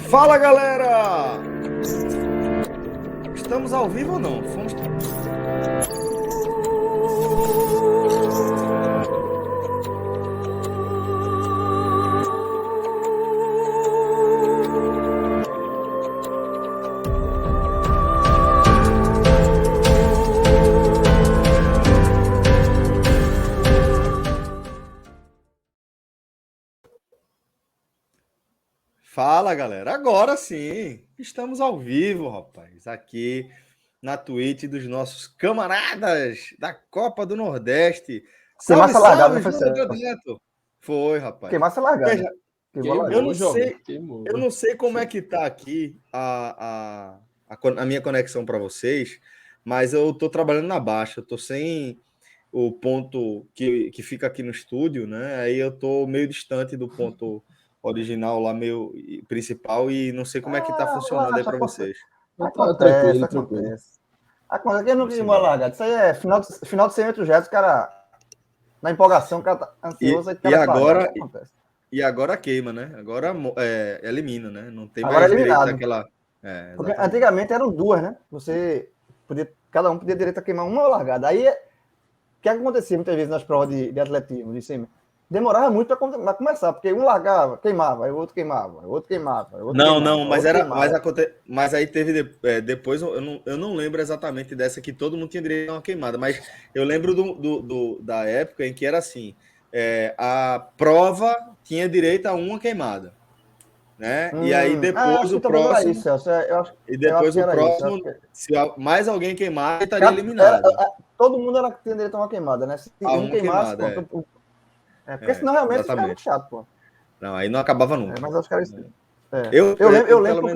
Fala, galera! Estamos ao vivo ou não? Fala, galera! Agora sim! Estamos ao vivo, rapaz, aqui na Twitch dos nossos camaradas da Copa do Nordeste. Salve, Queimasse a largada, salve, não foi Júlio certo. Neto! Foi, rapaz. Queimasse a largada. Veja, Queimou. eu não sei como é que tá aqui a minha conexão para vocês, mas eu tô trabalhando na baixa, eu tô sem o ponto que fica aqui no estúdio, né? Aí eu tô meio distante do ponto original lá, meio principal, e não sei como é que tá funcionando aí para vocês. Acontece. Tranquilo. Acontece. Quem não queimou a largada? Isso aí é final de 100 metros retos, o cara, na empolgação, o cara tá ansioso, aí o cara larga, acontece. E agora queima, né? Agora elimina, né? Não tem Agora mais é direito eliminado. daquela... Porque antigamente eram duas, né? Cada um podia direito a queimar uma largada. Aí, o que acontecia muitas vezes nas provas de atletismo, de cima? Demorava muito para começar, porque um largava, queimava, aí o outro queimava, o outro queimava. Mas aí teve depois, eu não lembro exatamente dessa que todo mundo tinha direito a uma queimada, mas eu lembro da época em que era assim, a prova tinha direito a uma queimada, né? E aí depois o próximo, se mais alguém queimar, estaria eliminado. Todo mundo tinha direito a uma queimada, né? Se um queimasse, pronto. Porque senão realmente ficava muito chato, pô. Não, aí não acabava nunca. Mas acho que era isso. Eu lembro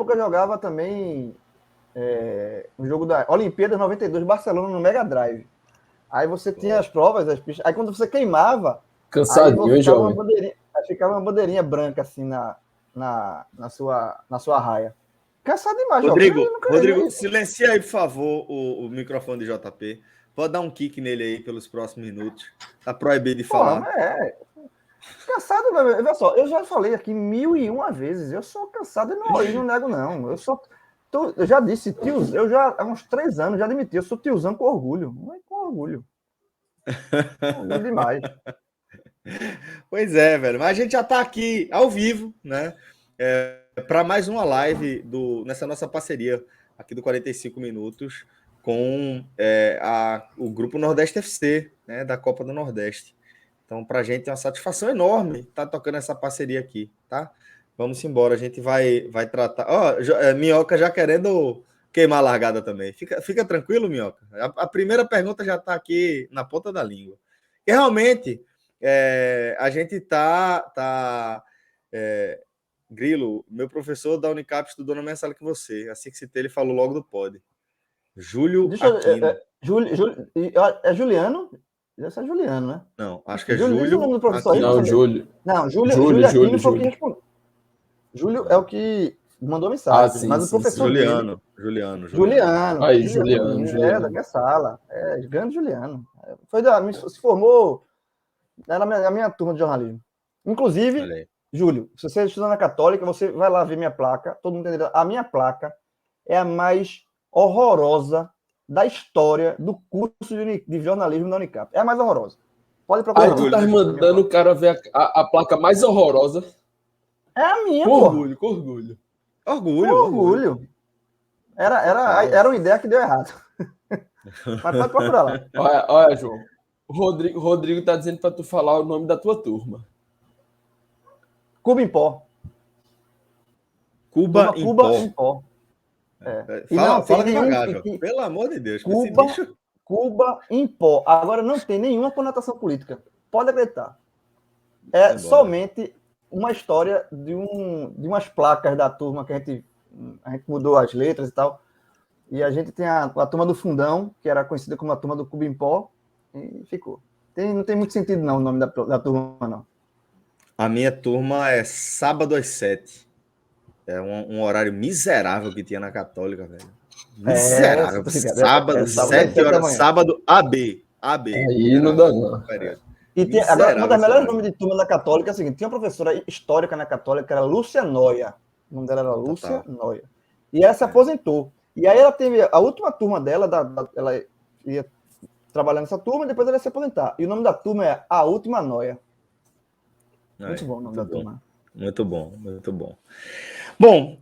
que eu jogava também no jogo da Olimpíada 92, Barcelona, no Mega Drive. Aí você tinha as provas, as pistas. Aí quando você queimava, cansadinho, jovem. Ficava uma bandeirinha branca assim na sua raia. Cansado demais, Rodrigo, silencia aí, por favor, o microfone de JP. Pode dar um kick nele aí pelos próximos minutos. Tá proibido de falar. Cansado, velho. Olha só, eu já falei aqui 1001 vezes. Eu sou cansado e não nego, não. Eu já disse, tio, eu já há uns 3 anos já admiti, eu sou tiozão com orgulho. Não é com orgulho. Orgulho demais. Pois é, velho. Mas a gente já tá aqui ao vivo, né? Para mais uma live nessa nossa parceria aqui do 45 Minutos com o Grupo Nordeste FC, né, da Copa do Nordeste. Então, para a gente é uma satisfação enorme estar tocando essa parceria aqui, tá? Vamos embora, a gente vai tratar... Minhoca já querendo queimar a largada também. Fica tranquilo, Minhoca. A primeira pergunta já está aqui na ponta da língua. E realmente, a gente Grilo, meu professor da Unicap estudou na mesma sala que você. Assim que citei, ele falou logo do pod. Júlio Aquino. É Juliano? Deve ser Juliano, né? Não, acho que é Júlio. Diz o nome do professor aí. Não, Júlio. Não, Júlio Aquino foi o que respondeu. Júlio é o que mandou mensagem. Sim, mas o professor Juliano. Aí, Juliano. Da minha sala. Grande Juliano. Se formou na minha turma de jornalismo. Inclusive, Júlio, se você estuda na Católica, você vai lá ver minha placa. Todo mundo entendeu? A minha placa é a mais horrorosa da história do curso de jornalismo da Unicap. É a mais horrorosa. Pode procurar. Aí tu tá mandando o cara ver a placa mais horrorosa. É a minha, com orgulho, com orgulho. Orgulho. Era uma ideia que deu errado. Mas pode procurar lá. Olha, João. O Rodrigo tá dizendo pra tu falar o nome da tua turma. Cuba em Pó. Cuba em Pó. Fala devagar, João. Pelo amor de Deus. Cuba em Pó. Agora não tem nenhuma conotação política. Pode acreditar. É somente uma história de umas placas da turma que a gente mudou as letras e tal. E a gente tem a turma do Fundão, que era conhecida como a turma do Cuba em Pó, e ficou. Não tem muito sentido, não, o nome da turma, não. A minha turma é sábado às 7. É um horário miserável que tinha na Católica, velho. Miserável. Sábado, 7 horas. Sábado, AB. Aí não dá, não. E tem, agora, uma das melhores nomes de turma da Católica é o seguinte: tinha uma professora histórica na Católica, que era Lúcia Noia. O nome dela era Lúcia Noia. E ela se aposentou. E aí ela teve a última turma dela, ela ia trabalhar nessa turma e depois ela ia se aposentar. E o nome da turma é A Última Noia. Muito bom o nome da turma. Muito bom, muito bom. Bom,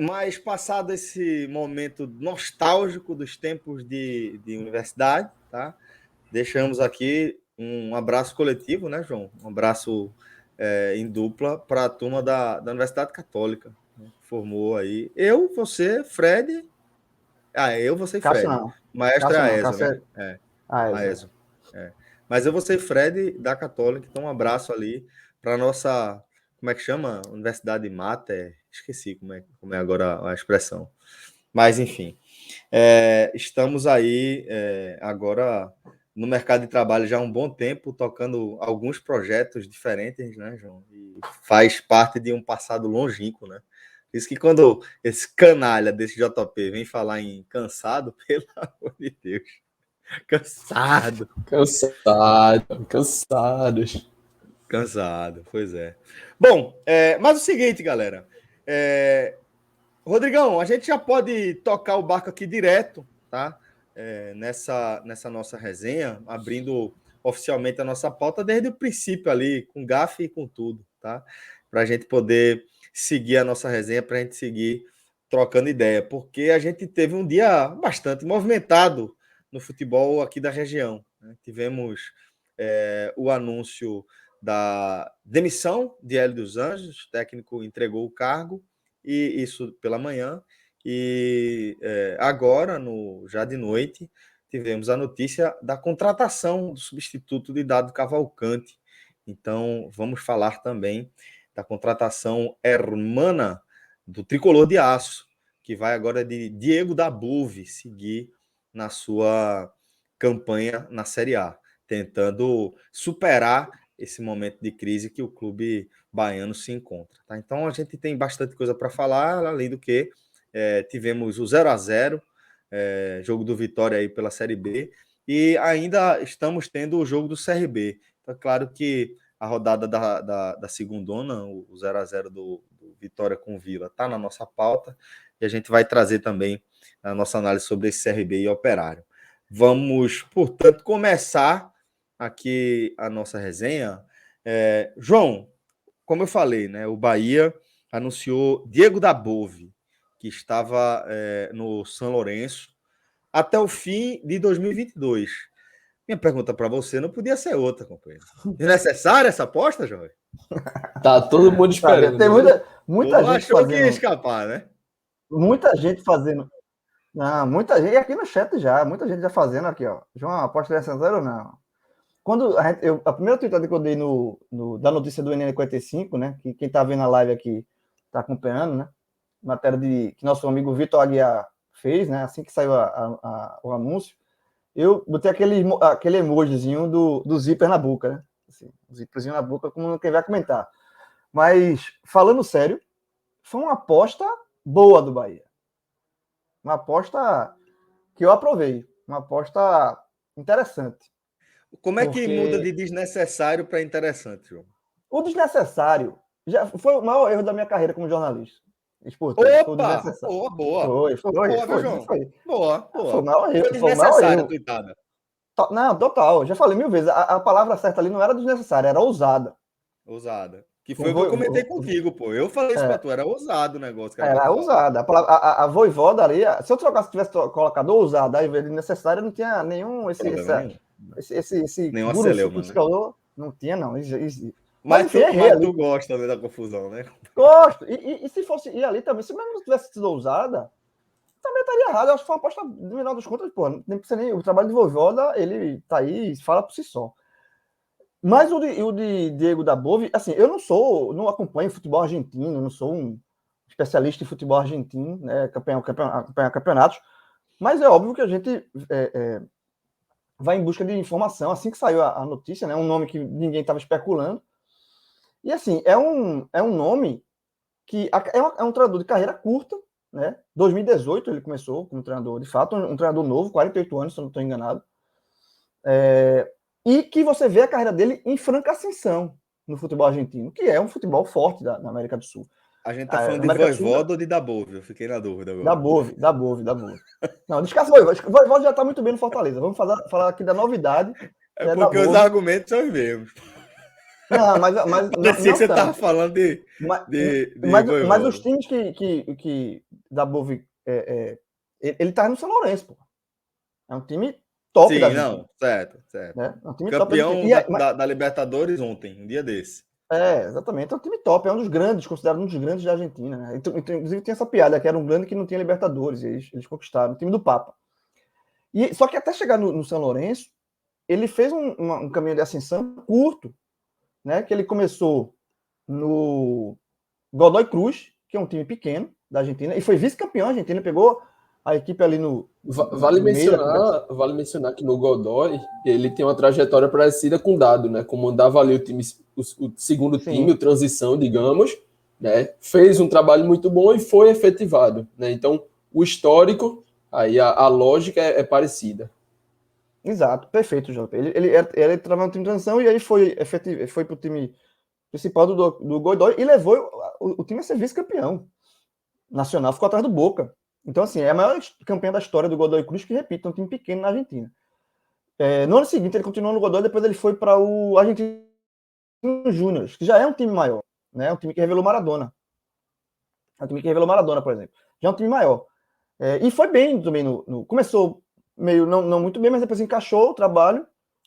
mas passado esse momento nostálgico dos tempos de universidade, tá? Deixamos aqui um abraço coletivo, né, João? Um abraço em dupla para a turma da Universidade Católica. Né? Formou aí. Eu, você, Fred. Eu, você e Fred. Cássio não. Maestro Cássio é a não, ESO, Cássio né? A ESO. Mas eu vou ser Fred da Católica, então um abraço ali para a nossa, como é que chama? Universidade Mater, esqueci como é agora a expressão. Mas, enfim, estamos aí agora no mercado de trabalho já há um bom tempo, tocando alguns projetos diferentes, né, João? E faz parte de um passado longínquo, né? Por isso que quando esse canalha desse JP vem falar em cansado, pelo amor de Deus, Cansado, pois é. Bom, mas o seguinte, galera. Rodrigão, a gente já pode tocar o barco aqui direto, tá? Nessa nossa resenha, abrindo oficialmente a nossa pauta desde o princípio ali, com gafe e com tudo, tá? Para a gente poder seguir a nossa resenha, para a gente seguir trocando ideia, porque a gente teve um dia bastante movimentado no futebol aqui da região. Né? Tivemos o anúncio da demissão de Hélio dos Anjos, o técnico entregou o cargo, e isso pela manhã, e agora, já de noite, tivemos a notícia da contratação do substituto de Dado Cavalcante. Então, vamos falar também da contratação hermana do Tricolor de Aço, que vai agora de Diego Dabove seguir na sua campanha na Série A, tentando superar esse momento de crise que o clube baiano se encontra. Tá? Então, a gente tem bastante coisa para falar, além do que tivemos o 0-0, jogo do Vitória aí pela Série B, e ainda estamos tendo o jogo do CRB. Então, é claro que a rodada da segundona, o 0-0 do Vitória com o Vila, está na nossa pauta, e a gente vai trazer também a nossa análise sobre esse CRB e Operário. Vamos, portanto, começar aqui a nossa resenha. João, como eu falei, né, o Bahia anunciou Diego Dabove, que estava no São Lourenço até o fim de 2022. Minha pergunta para você não podia ser outra, companheiro. É necessária essa aposta, João? Tá todo mundo esperando. Tem muita gente achou fazendo, que ia escapar, né? Muita gente fazendo. Não, muita gente aqui no chat já, muita gente já fazendo aqui, ó. João, aposta necessária ou não? Quando a primeira tweetada que eu dei da notícia do NN45, né? Que quem tá vendo a live aqui tá acompanhando, né? Matéria que nosso amigo Vitor Aguiar fez, né? Assim que saiu o anúncio, eu botei aquele emojizinho do zíper na boca, né? Assim, o zíperzinho na boca, como quem vai comentar. Mas, falando sério, foi uma aposta boa do Bahia. Uma aposta que eu aprovei. Uma aposta interessante. Como é que muda de desnecessário para interessante, João? O desnecessário já foi o maior erro da minha carreira como jornalista. Opa! Boa. Foi, João. Foi. Boa. Foi o maior erro. Foi desnecessário a tuitada. Não, total. Já falei 1000 vezes. A palavra certa ali não era desnecessária, era ousada. Ousada. Que foi o que eu comentei contigo, pô. Eu falei isso pra tu, era ousado o negócio. Era ousada. A Voivoda ali, se eu tivesse colocado ousada ao invés de necessária, não tinha nenhum esse nenhuma celeuma, né? Não tinha, não. Mas tu gosta da confusão, né? Gosto. E se fosse ir ali também, se mesmo não tivesse sido ousada, também estaria errado. Eu acho que foi uma aposta, no final das contas, pô, nem precisa nem. O trabalho de Voivoda, ele tá aí e fala por si só. Mas o de Diego Dabove, assim, eu não acompanho futebol argentino, não sou um especialista em futebol argentino, né, acompanhar campeonatos, mas é óbvio que a gente vai em busca de informação. Assim que saiu a notícia, né, um nome que ninguém estava especulando, e assim, é um nome que é um treinador de carreira curta, né, 2018 ele começou como treinador, de fato, um treinador novo, 48 anos, se eu não estou enganado, e que você vê a carreira dele em franca ascensão no futebol argentino, que é um futebol forte na América do Sul. A gente tá falando Na de América do Sul, Vojvoda ou de Dabove? Eu fiquei na dúvida agora. da Bove. Não, descansa o Voivoda. O Voivoda já está muito bem no Fortaleza. Vamos falar aqui da novidade, que É é da porque os Bove. argumentos são os mesmos. Não, mas Parecia não que você tava tanto. falando de Mas Vojvoda. os times que da Bove... ele tá no São Lourenço, pô. É um time top da Sim, Argentina. não, certo. Né? É um time top da Campeão Argentina. da Libertadores ontem, um dia desse. Exatamente. É um time top. É um dos grandes, considerado um dos grandes da Argentina. Né? Inclusive tem essa piada, que era um grande que não tinha Libertadores. E eles conquistaram. O time do Papa. Só que até chegar no São Lourenço, ele fez um caminho de ascensão curto, né? Que ele começou no Godoy Cruz, que é um time pequeno da Argentina, e foi vice-campeão argentino. Ele pegou a equipe ali no Vale mencionar que no Godoy ele tem uma trajetória parecida com o Dado, né? Comandava ali o segundo time, o transição, digamos, né? Fez um trabalho muito bom e foi efetivado, né? Então, o histórico, aí a lógica é parecida. Exato, perfeito, JP. Ele trabalhava no time de transição e aí foi para o time principal do Godoy e levou o time a ser vice-campeão nacional, ficou atrás do Boca. Então, assim, é a maior campanha da história do Godoy Cruz, que, repito, é um time pequeno na Argentina. No ano seguinte, ele continuou no Godoy, depois ele foi para o Argentino Júnior, que já é um time maior, né? Um time que revelou Maradona. É um time que revelou Maradona, por exemplo. Já é um time maior. E foi bem também. Começou meio não muito bem, mas depois encaixou o trabalho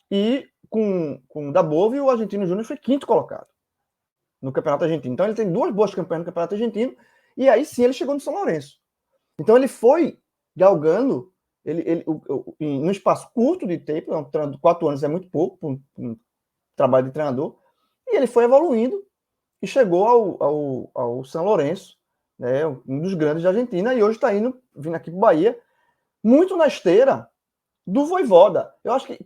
e com o Dabove, o Argentino Júnior foi quinto colocado no Campeonato Argentino. Então ele tem duas boas campanhas no Campeonato Argentino e aí sim ele chegou no São Lourenço. Então ele foi galgando num espaço curto de tempo, 4 anos é muito pouco para um trabalho de treinador, e ele foi evoluindo e chegou ao São Lourenço, né, um dos grandes da Argentina, e hoje está vindo aqui para o Bahia, muito na esteira do Vojvoda. Eu acho que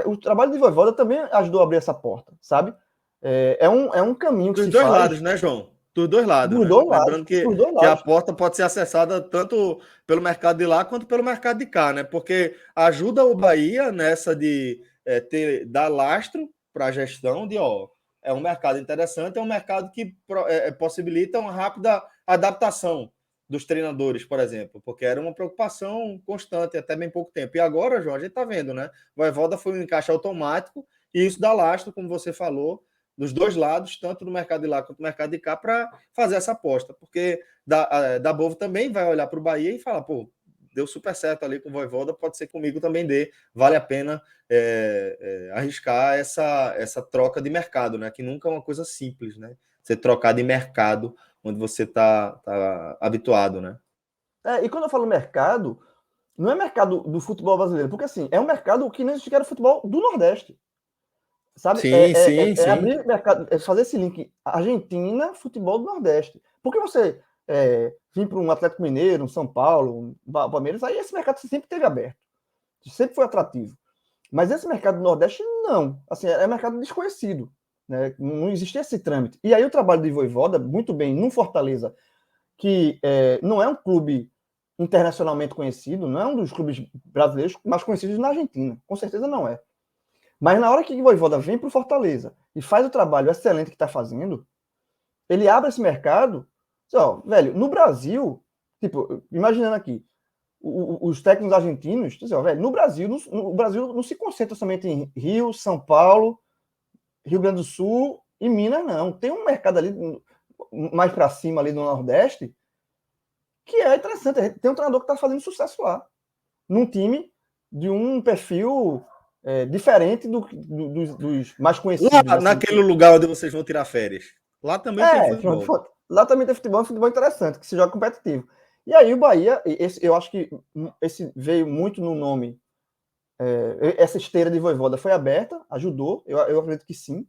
o trabalho de Vojvoda também ajudou a abrir essa porta, sabe? É um caminho que Dos se dois faz... lados, né, João? Dos dois lados, Dos né? dois lados. Lembrando Dos dois que a lados. porta pode ser acessada tanto pelo mercado de lá quanto pelo mercado de cá, né? Porque ajuda o Bahia nessa de dar lastro para a gestão de, é um mercado interessante, é um mercado que possibilita uma rápida adaptação dos treinadores, por exemplo, porque era uma preocupação constante até bem pouco tempo. E agora, João, a gente está vendo, né? O Vojvoda foi um encaixe automático e isso dá lastro, como você falou, dos dois lados, tanto no mercado de lá quanto no mercado de cá, para fazer essa aposta. Porque da Bovo também vai olhar para o Bahia e falar, pô, deu super certo ali com o Vojvoda, pode ser comigo também dê. Vale a pena arriscar essa troca de mercado, né? Que nunca é uma coisa simples, né? Você trocar de mercado onde você está habituado, né? E quando eu falo mercado, não é mercado do futebol brasileiro, porque assim, é um mercado que nem sequer é futebol do Nordeste. Sabe? Sim. Abrir mercado, fazer esse link Argentina, futebol do Nordeste. Porque você vir para um Atlético Mineiro, um São Paulo, um Palmeiras, aí esse mercado sempre teve aberto. Sempre foi atrativo. Mas esse mercado do Nordeste, não. Assim, é mercado desconhecido. Né? Não existia esse trâmite. E aí o trabalho de Vojvoda, muito bem, no Fortaleza, que não é um clube internacionalmente conhecido, não é um dos clubes brasileiros mais conhecidos na Argentina. Com certeza não é. Mas na hora que o Vojvoda vem para o Fortaleza e faz o trabalho excelente que está fazendo, ele abre esse mercado. Velho, no Brasil, tipo, imaginando aqui, os técnicos argentinos, velho, no Brasil não se concentra somente em Rio, São Paulo, Rio Grande do Sul e Minas, não. Tem um mercado ali mais para cima, ali no Nordeste, que é interessante. Tem um treinador que está fazendo sucesso lá, num time de um perfil diferente dos mais conhecidos. Lá, naquele lugar onde vocês vão tirar férias. Lá também tem futebol. Lá também tem futebol, um futebol interessante, que se joga competitivo. E aí o Bahia, eu acho que esse veio muito no nome. Essa esteira de Vojvoda foi aberta, ajudou, eu acredito que sim.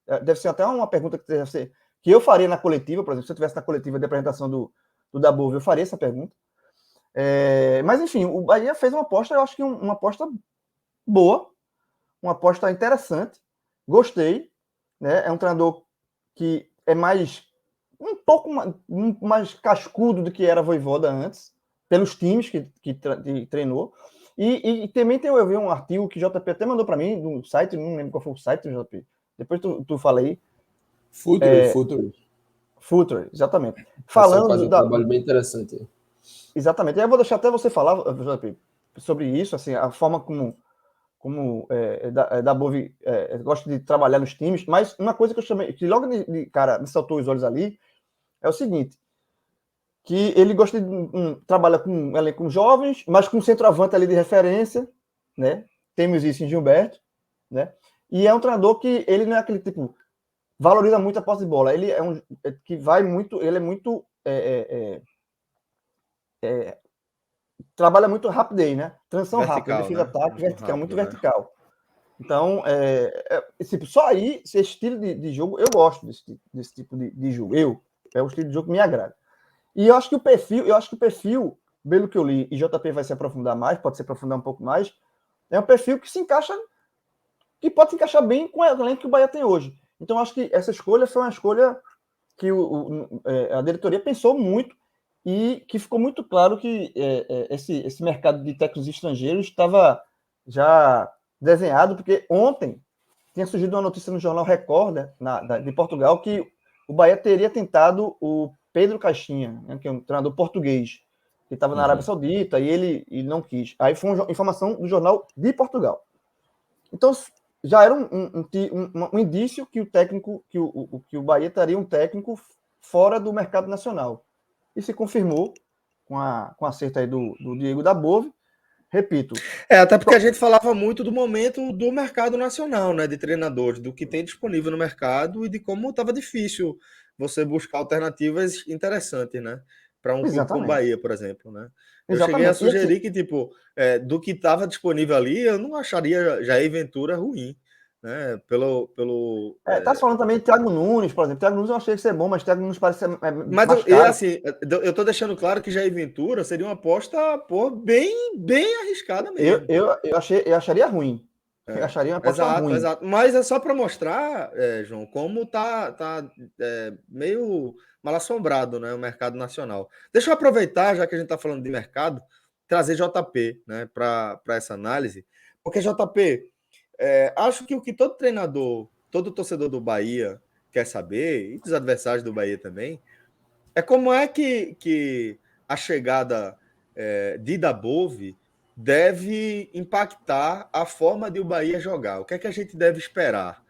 Deve ser até uma pergunta que eu faria na coletiva, por exemplo, se eu estivesse na coletiva de apresentação do Dabove, eu faria essa pergunta. Mas enfim, o Bahia fez uma aposta, eu acho que uma aposta boa, uma aposta interessante, gostei, né? É um treinador que é um pouco mais cascudo do que era Vojvoda antes, pelos times que treinou, E também eu vi um artigo que o JP até mandou para mim, no site, não lembro qual foi o site, JP. Depois tu fala aí. Future, exatamente. Falando faz um trabalho bem interessante aí. Exatamente. E eu vou deixar até você falar, JP, sobre isso, assim, a forma como da Bove gosta de trabalhar nos times, mas uma coisa que eu chamei, que logo de cara me saltou os olhos ali, é o seguinte, que ele gosta de trabalhar com jovens, mas com centroavante ali de referência, né? Temos isso em Gilberto, né? E é um treinador que ele não é aquele tipo, valoriza muito a posse de bola, ele é que vai muito, ele é muito trabalha muito rapidez, né? Transição rápida, defesa ataque, vertical, muito vertical. Então, só aí, esse estilo de jogo, eu gosto desse tipo de jogo. É o estilo de jogo que me agrada. E eu acho que o perfil, pelo que eu li, e JP vai se aprofundar mais, pode se aprofundar um pouco mais, é um perfil que que pode se encaixar bem com o elenco que o Bahia tem hoje. Então, acho que essa escolha foi uma escolha que a diretoria pensou muito e que ficou muito claro que esse mercado de técnicos estrangeiros estava já desenhado, porque ontem tinha surgido uma notícia no jornal Record, né, de Portugal, que o Bahia teria tentado o Pedro Caixinha, né, que é um treinador português, que estava na Arábia Saudita e ele não quis. Aí foi uma informação do jornal de Portugal. Então, já era um indício que o Bahia teria um técnico fora do mercado nacional. E se confirmou com a acerto aí do Diego Dabove. Repito. Até porque a gente falava muito do momento do mercado nacional, né? De treinadores, do que tem disponível no mercado e de como estava difícil você buscar alternativas interessantes, né? Para um clube como o Bahia, por exemplo, né? Eu cheguei a sugerir que, tipo, do que estava disponível ali, eu não acharia Jair Ventura ruim, né? Tá falando também de Thiago Nunes, por exemplo. Thiago Nunes eu achei que ser bom, mas Thiago Nunes parece ser mas eu tô deixando claro que Jair Ventura seria uma aposta, bem arriscada mesmo. Eu acharia ruim. Eu acharia uma aposta ruim. Exato. Mas é só para mostrar, João, como tá meio mal assombrado, né, o mercado nacional. Deixa eu aproveitar, já que a gente está falando de mercado, trazer JP, né, para essa análise, porque JP, acho que o que todo treinador, todo torcedor do Bahia quer saber, e dos adversários do Bahia também, é como é que a chegada de Dabove deve impactar a forma de o Bahia jogar. O que é que a gente deve esperar?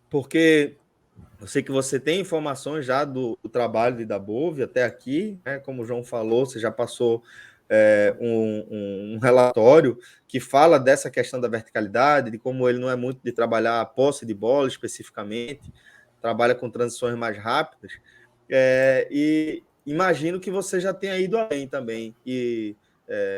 Porque eu sei que você tem informações já do trabalho de Dabove até aqui, né? Como o João falou, você já passou um relatório que fala dessa questão da verticalidade, de como ele não é muito de trabalhar a posse de bola especificamente, trabalha com transições mais rápidas, e imagino que você já tenha ido além também e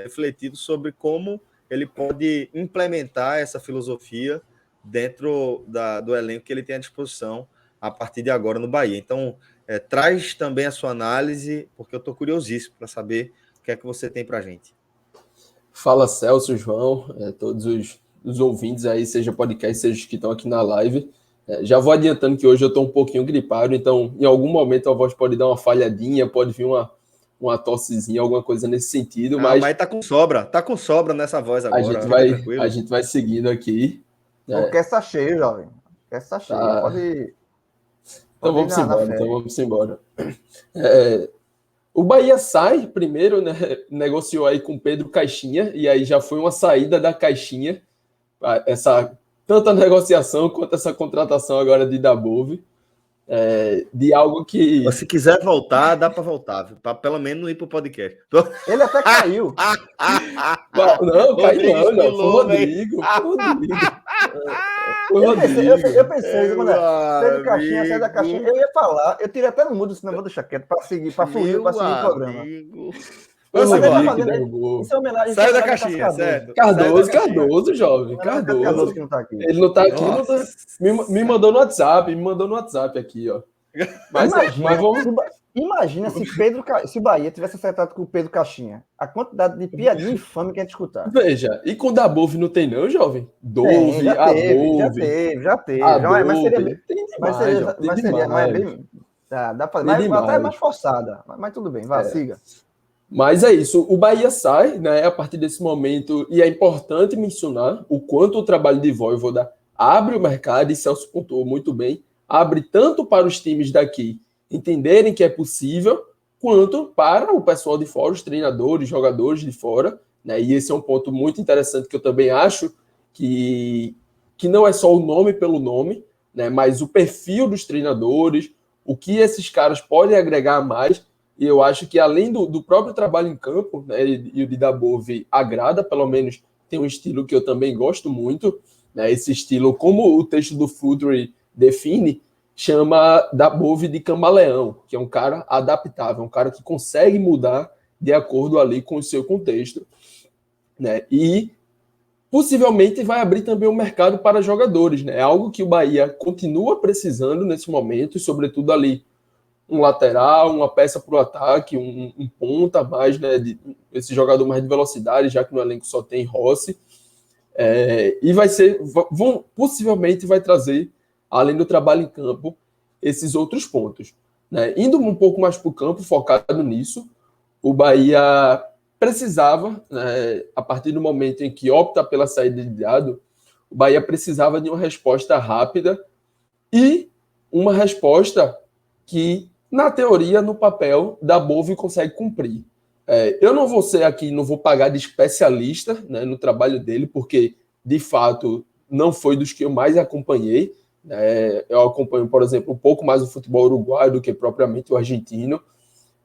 refletido sobre como ele pode implementar essa filosofia dentro do elenco que ele tem à disposição a partir de agora no Bahia. Então, traz também a sua análise, porque eu estou curiosíssimo para saber o que é que você tem para a gente. Fala, Celso, João, todos os ouvintes aí, seja podcast, seja os que estão aqui na live. Já vou adiantando que hoje eu estou um pouquinho gripado, então em algum momento a voz pode dar uma falhadinha, pode vir uma tossezinha, alguma coisa nesse sentido. Mas tá com sobra nessa voz agora. A gente vai seguindo aqui. O que está cheio, jovem. O que está cheio. Tá. Então vamos embora. O Bahia sai primeiro, né? Negociou aí com Pedro Caixinha, e aí já foi uma saída da Caixinha, tanto a negociação quanto essa contratação agora de Dabove, de algo que... Se quiser voltar, dá para voltar, para pelo menos não ir para o podcast. Ele até caiu. Não, caiu não. Foi o Rodrigo. Eu pensei, Pedro Caixinha, sai da Caixinha. Eu ia falar, eu tirei até no mudo, senão eu vou deixar quieto, para seguir o programa. Sai da Caixinha, certo? Cardoso, jovem. Cardoso que não tá aqui. Ele não tá aqui, me mandou no WhatsApp aqui, ó. Imagina se o Bahia tivesse acertado com o Pedro Caixinha. A quantidade de piadinha infame que a gente escutar. Veja, e com o Dabove não tem não, jovem? Já teve. Mas seria bem... Dá pra, mas até mais forçada. Mas tudo bem, siga. Mas é isso, o Bahia sai, né, a partir desse momento, e é importante mencionar o quanto o trabalho de Vojvoda abre o mercado, e Celso pontuou muito bem, abre tanto para os times daqui entenderem que é possível, quanto para o pessoal de fora, os treinadores, jogadores de fora, né, e esse é um ponto muito interessante que eu também acho que não é só o nome pelo nome, né, mas o perfil dos treinadores, o que esses caras podem agregar mais. E eu acho que além do próprio trabalho em campo, né, e o de Dabove agrada, pelo menos tem um estilo que eu também gosto muito, né, esse estilo, como o texto do Futuri define, chama Dabove de camaleão, que é um cara adaptável, um cara que consegue mudar de acordo ali com o seu contexto, né, e possivelmente vai abrir também o mercado para jogadores, né, é algo que o Bahia continua precisando nesse momento, e sobretudo ali um lateral, uma peça para o ataque, um ponta mais, né, esse jogador mais de velocidade, já que no elenco só tem Rossi, e possivelmente vai trazer, além do trabalho em campo, esses outros pontos, né? Indo um pouco mais para o campo, focado nisso, o Bahia precisava, né, a partir do momento em que opta pela saída de Dado, o Bahia precisava de uma resposta rápida e uma resposta que, na teoria, no papel, Dabove consegue cumprir. Eu não vou ser aqui, não vou pagar de especialista, né, no trabalho dele, porque, de fato, não foi dos que eu mais acompanhei. Eu acompanho, por exemplo, um pouco mais o futebol uruguaio do que propriamente o argentino.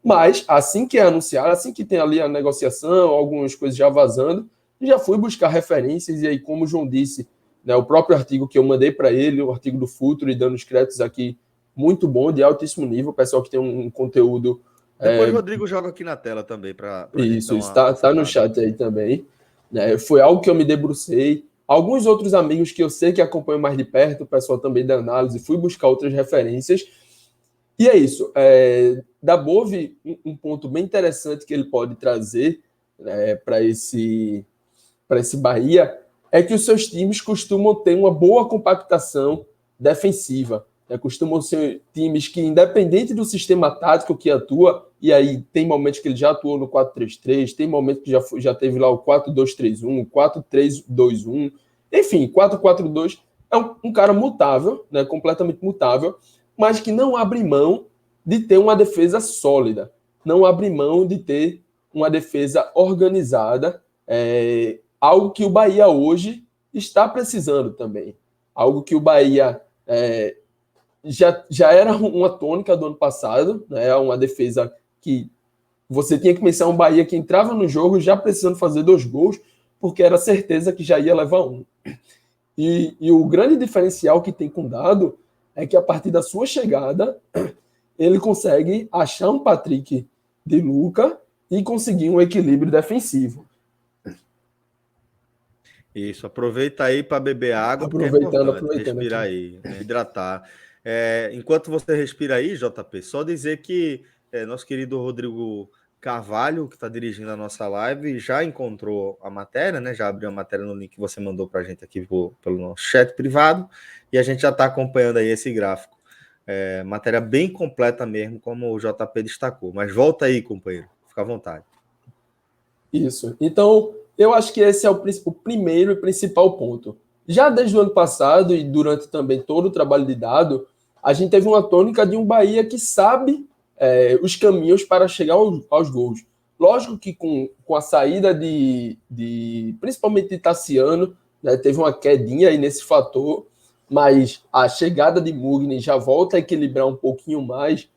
Mas, assim que é anunciado, assim que tem ali a negociação, algumas coisas já vazando, já fui buscar referências, e aí, como o João disse, né, o próprio artigo que eu mandei para ele, o artigo do Futuro, e dando os créditos aqui, muito bom, de altíssimo nível, pessoal que tem um conteúdo... Depois o Rodrigo joga aqui na tela também para Isso, está no chat aí também. Né? Foi algo que eu me debrucei. Alguns outros amigos que eu sei que acompanham mais de perto, o pessoal também da análise, fui buscar outras referências. E é isso. Dabove, um ponto bem interessante que ele pode trazer, né, para esse Bahia, é que os seus times costumam ter uma boa compactação defensiva. Costumam ser times que, independente do sistema tático que atua, e aí tem momentos que ele já atuou no 4-3-3, tem momentos que já teve lá o 4-2-3-1, 4-3-2-1, enfim, 4-4-2 é um cara mutável, né, completamente mutável, mas que não abre mão de ter uma defesa sólida, não abre mão de ter uma defesa organizada, algo que o Bahia hoje está precisando também, algo que o Bahia já era uma tônica do ano passado, né? Uma defesa que você tinha que pensar um Bahia que entrava no jogo já precisando fazer 2 gols, porque era certeza que já ia levar um. E o grande diferencial que tem com Dado é que a partir da sua chegada, ele consegue achar um Patrick de Luca e conseguir um equilíbrio defensivo. Isso, aproveita aí para beber água, aproveitando respirar aí, né? Hidratar. Enquanto você respira aí, JP, só dizer que nosso querido Rodrigo Carvalho, que está dirigindo a nossa live, já encontrou a matéria, né? Já abriu a matéria no link que você mandou para a gente aqui pelo nosso chat privado, e a gente já está acompanhando aí esse gráfico. Matéria bem completa mesmo, como o JP destacou. Mas volta aí, companheiro, fica à vontade. Isso. Então, eu acho que esse é o primeiro e principal ponto. Já desde o ano passado e durante também todo o trabalho de Dado, a gente teve uma tônica de um Bahia que sabe os caminhos para chegar aos gols. Lógico que com a saída principalmente de Tassiano, né, teve uma quedinha aí nesse fator, mas a chegada de Mugni já volta a equilibrar um pouquinho mais.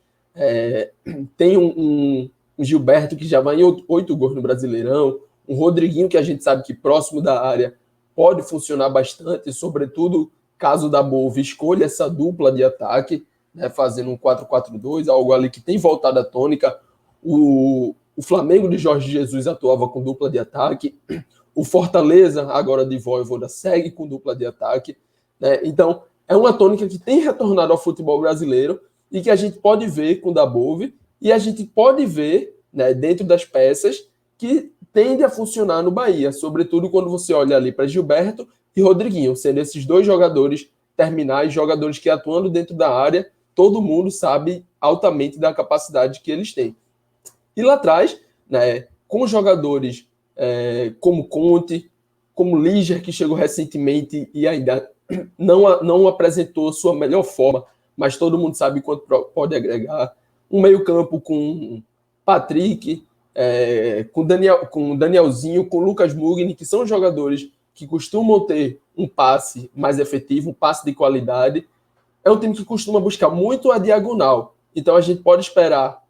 Tem um Gilberto que já vai em 8 gols no Brasileirão, um Rodriguinho que a gente sabe que próximo da área pode funcionar bastante, sobretudo caso da Dabove escolha essa dupla de ataque, né, fazendo um 4-4-2, algo ali que tem voltado à tônica. O Flamengo de Jorge Jesus atuava com dupla de ataque, o Fortaleza, agora de Vojvoda, segue com dupla de ataque, né? Então, é uma tônica que tem retornado ao futebol brasileiro e que a gente pode ver com o Dabove, e a gente pode ver, né, dentro das peças que tende a funcionar no Bahia, sobretudo quando você olha ali para Gilberto e Rodriguinho, sendo esses 2 jogadores terminais, jogadores que atuando dentro da área, todo mundo sabe altamente da capacidade que eles têm. E lá atrás, né, com jogadores como Conte, como Liger, que chegou recentemente e ainda não apresentou sua melhor forma, mas todo mundo sabe quanto pode agregar. Um meio-campo com Patrick, com Danielzinho, com Lucas Mugni, que são jogadores que costumam ter um passe mais efetivo, um passe de qualidade. É um time que costuma buscar muito a diagonal. Então a gente pode esperar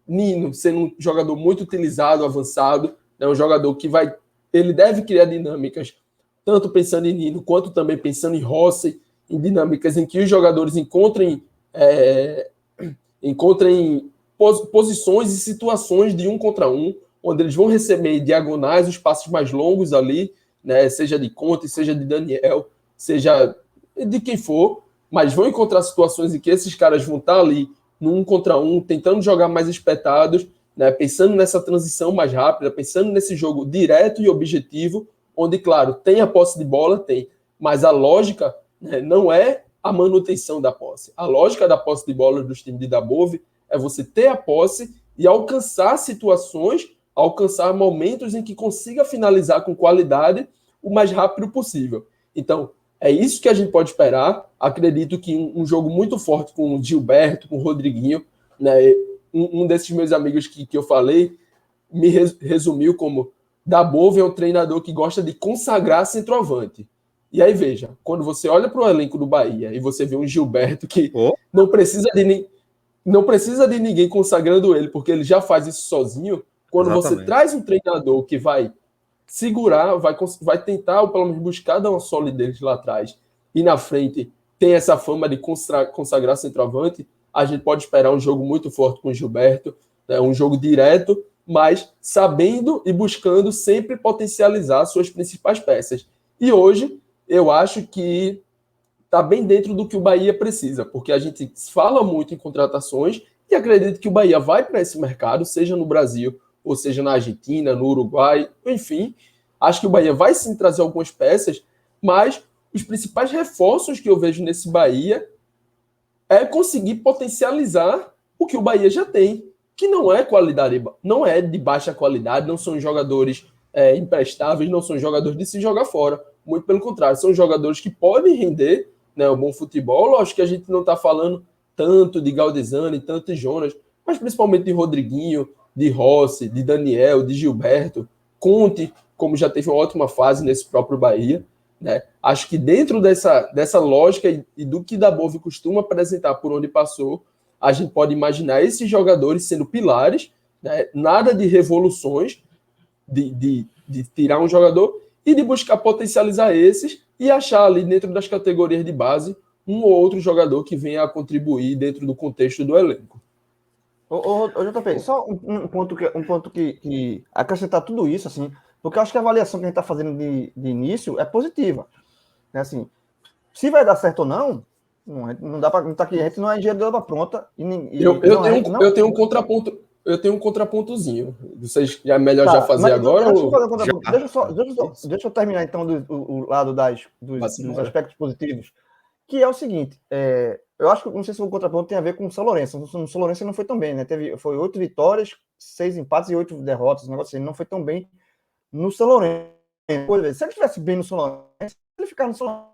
Nino sendo um jogador muito utilizado, avançado, né, um jogador que ele deve criar dinâmicas, tanto pensando em Nino, quanto também pensando em Rossi, em dinâmicas em que os jogadores encontrem posições e situações de 1 contra 1, onde eles vão receber diagonais, os passos mais longos ali, né, seja de Conte, seja de Daniel, seja de quem for, mas vão encontrar situações em que esses caras vão estar ali no 1 contra 1, tentando jogar mais espetados, né, pensando nessa transição mais rápida, pensando nesse jogo direto e objetivo, onde, claro, tem a posse de bola, mas a lógica, né, não é a manutenção da posse. A lógica da posse de bola dos times de Dabove é você ter a posse e alcançar situações, alcançar momentos em que consiga finalizar com qualidade o mais rápido possível. Então, é isso que a gente pode esperar. Acredito que um jogo muito forte com o Gilberto, com o Rodriguinho, né? Um desses meus amigos que eu falei me resumiu como Dabove é um treinador que gosta de consagrar centroavante. E aí, veja, quando você olha para o elenco do Bahia e você vê um Gilberto que não precisa de ninguém consagrando ele, porque ele já faz isso sozinho, quando você traz um treinador que vai segurar, vai tentar, ou pelo menos buscar dar uma solidez lá atrás, e na frente tem essa fama de consagrar centroavante, a gente pode esperar um jogo muito forte com o Gilberto, né, um jogo direto, mas sabendo e buscando sempre potencializar suas principais peças. E hoje, eu acho que está bem dentro do que o Bahia precisa, porque a gente fala muito em contratações e acredito que o Bahia vai para esse mercado, seja no Brasil, ou seja na Argentina, no Uruguai, enfim. Acho que o Bahia vai sim trazer algumas peças, mas os principais reforços que eu vejo nesse Bahia é conseguir potencializar o que o Bahia já tem, que não é qualidade, não é de baixa qualidade, não são jogadores imprestáveis, não são jogadores de se jogar fora. Muito pelo contrário, são jogadores que podem render, né, um bom futebol. Lógico que a gente não está falando tanto de Galdesani, tanto de Jonas, mas principalmente de Rodriguinho, de Rossi, de Daniel, de Gilberto, Conte, como já teve uma ótima fase nesse próprio Bahia, né? Acho que dentro dessa lógica e do que Dabove costuma apresentar por onde passou, a gente pode imaginar esses jogadores sendo pilares, né? Nada de revoluções, de tirar um jogador e de buscar potencializar esses e achar ali dentro das categorias de base um ou outro jogador que venha a contribuir dentro do contexto do elenco. Ô, JP, só um ponto que acrescentar tudo isso, assim, porque eu acho que a avaliação que a gente está fazendo de início é positiva. Né? Assim, se vai dar certo ou não dá para. Não tá aqui, a gente não é engenheiro de obra pronta. Eu tenho um contraponto. Eu tenho um contrapontozinho. Vocês já é melhor já fazer agora? Deixa eu terminar então o lado dos aspectos positivos. Que é o seguinte, eu acho que, não sei se o contraponto tem a ver com o São Lourenço. No São Lourenço não foi tão bem, né? Foi 8 vitórias, 6 empates e 8 derrotas, um negócio assim. Não foi tão bem no São Lourenço. Se ele estivesse bem no São Lourenço, se ele ficar no São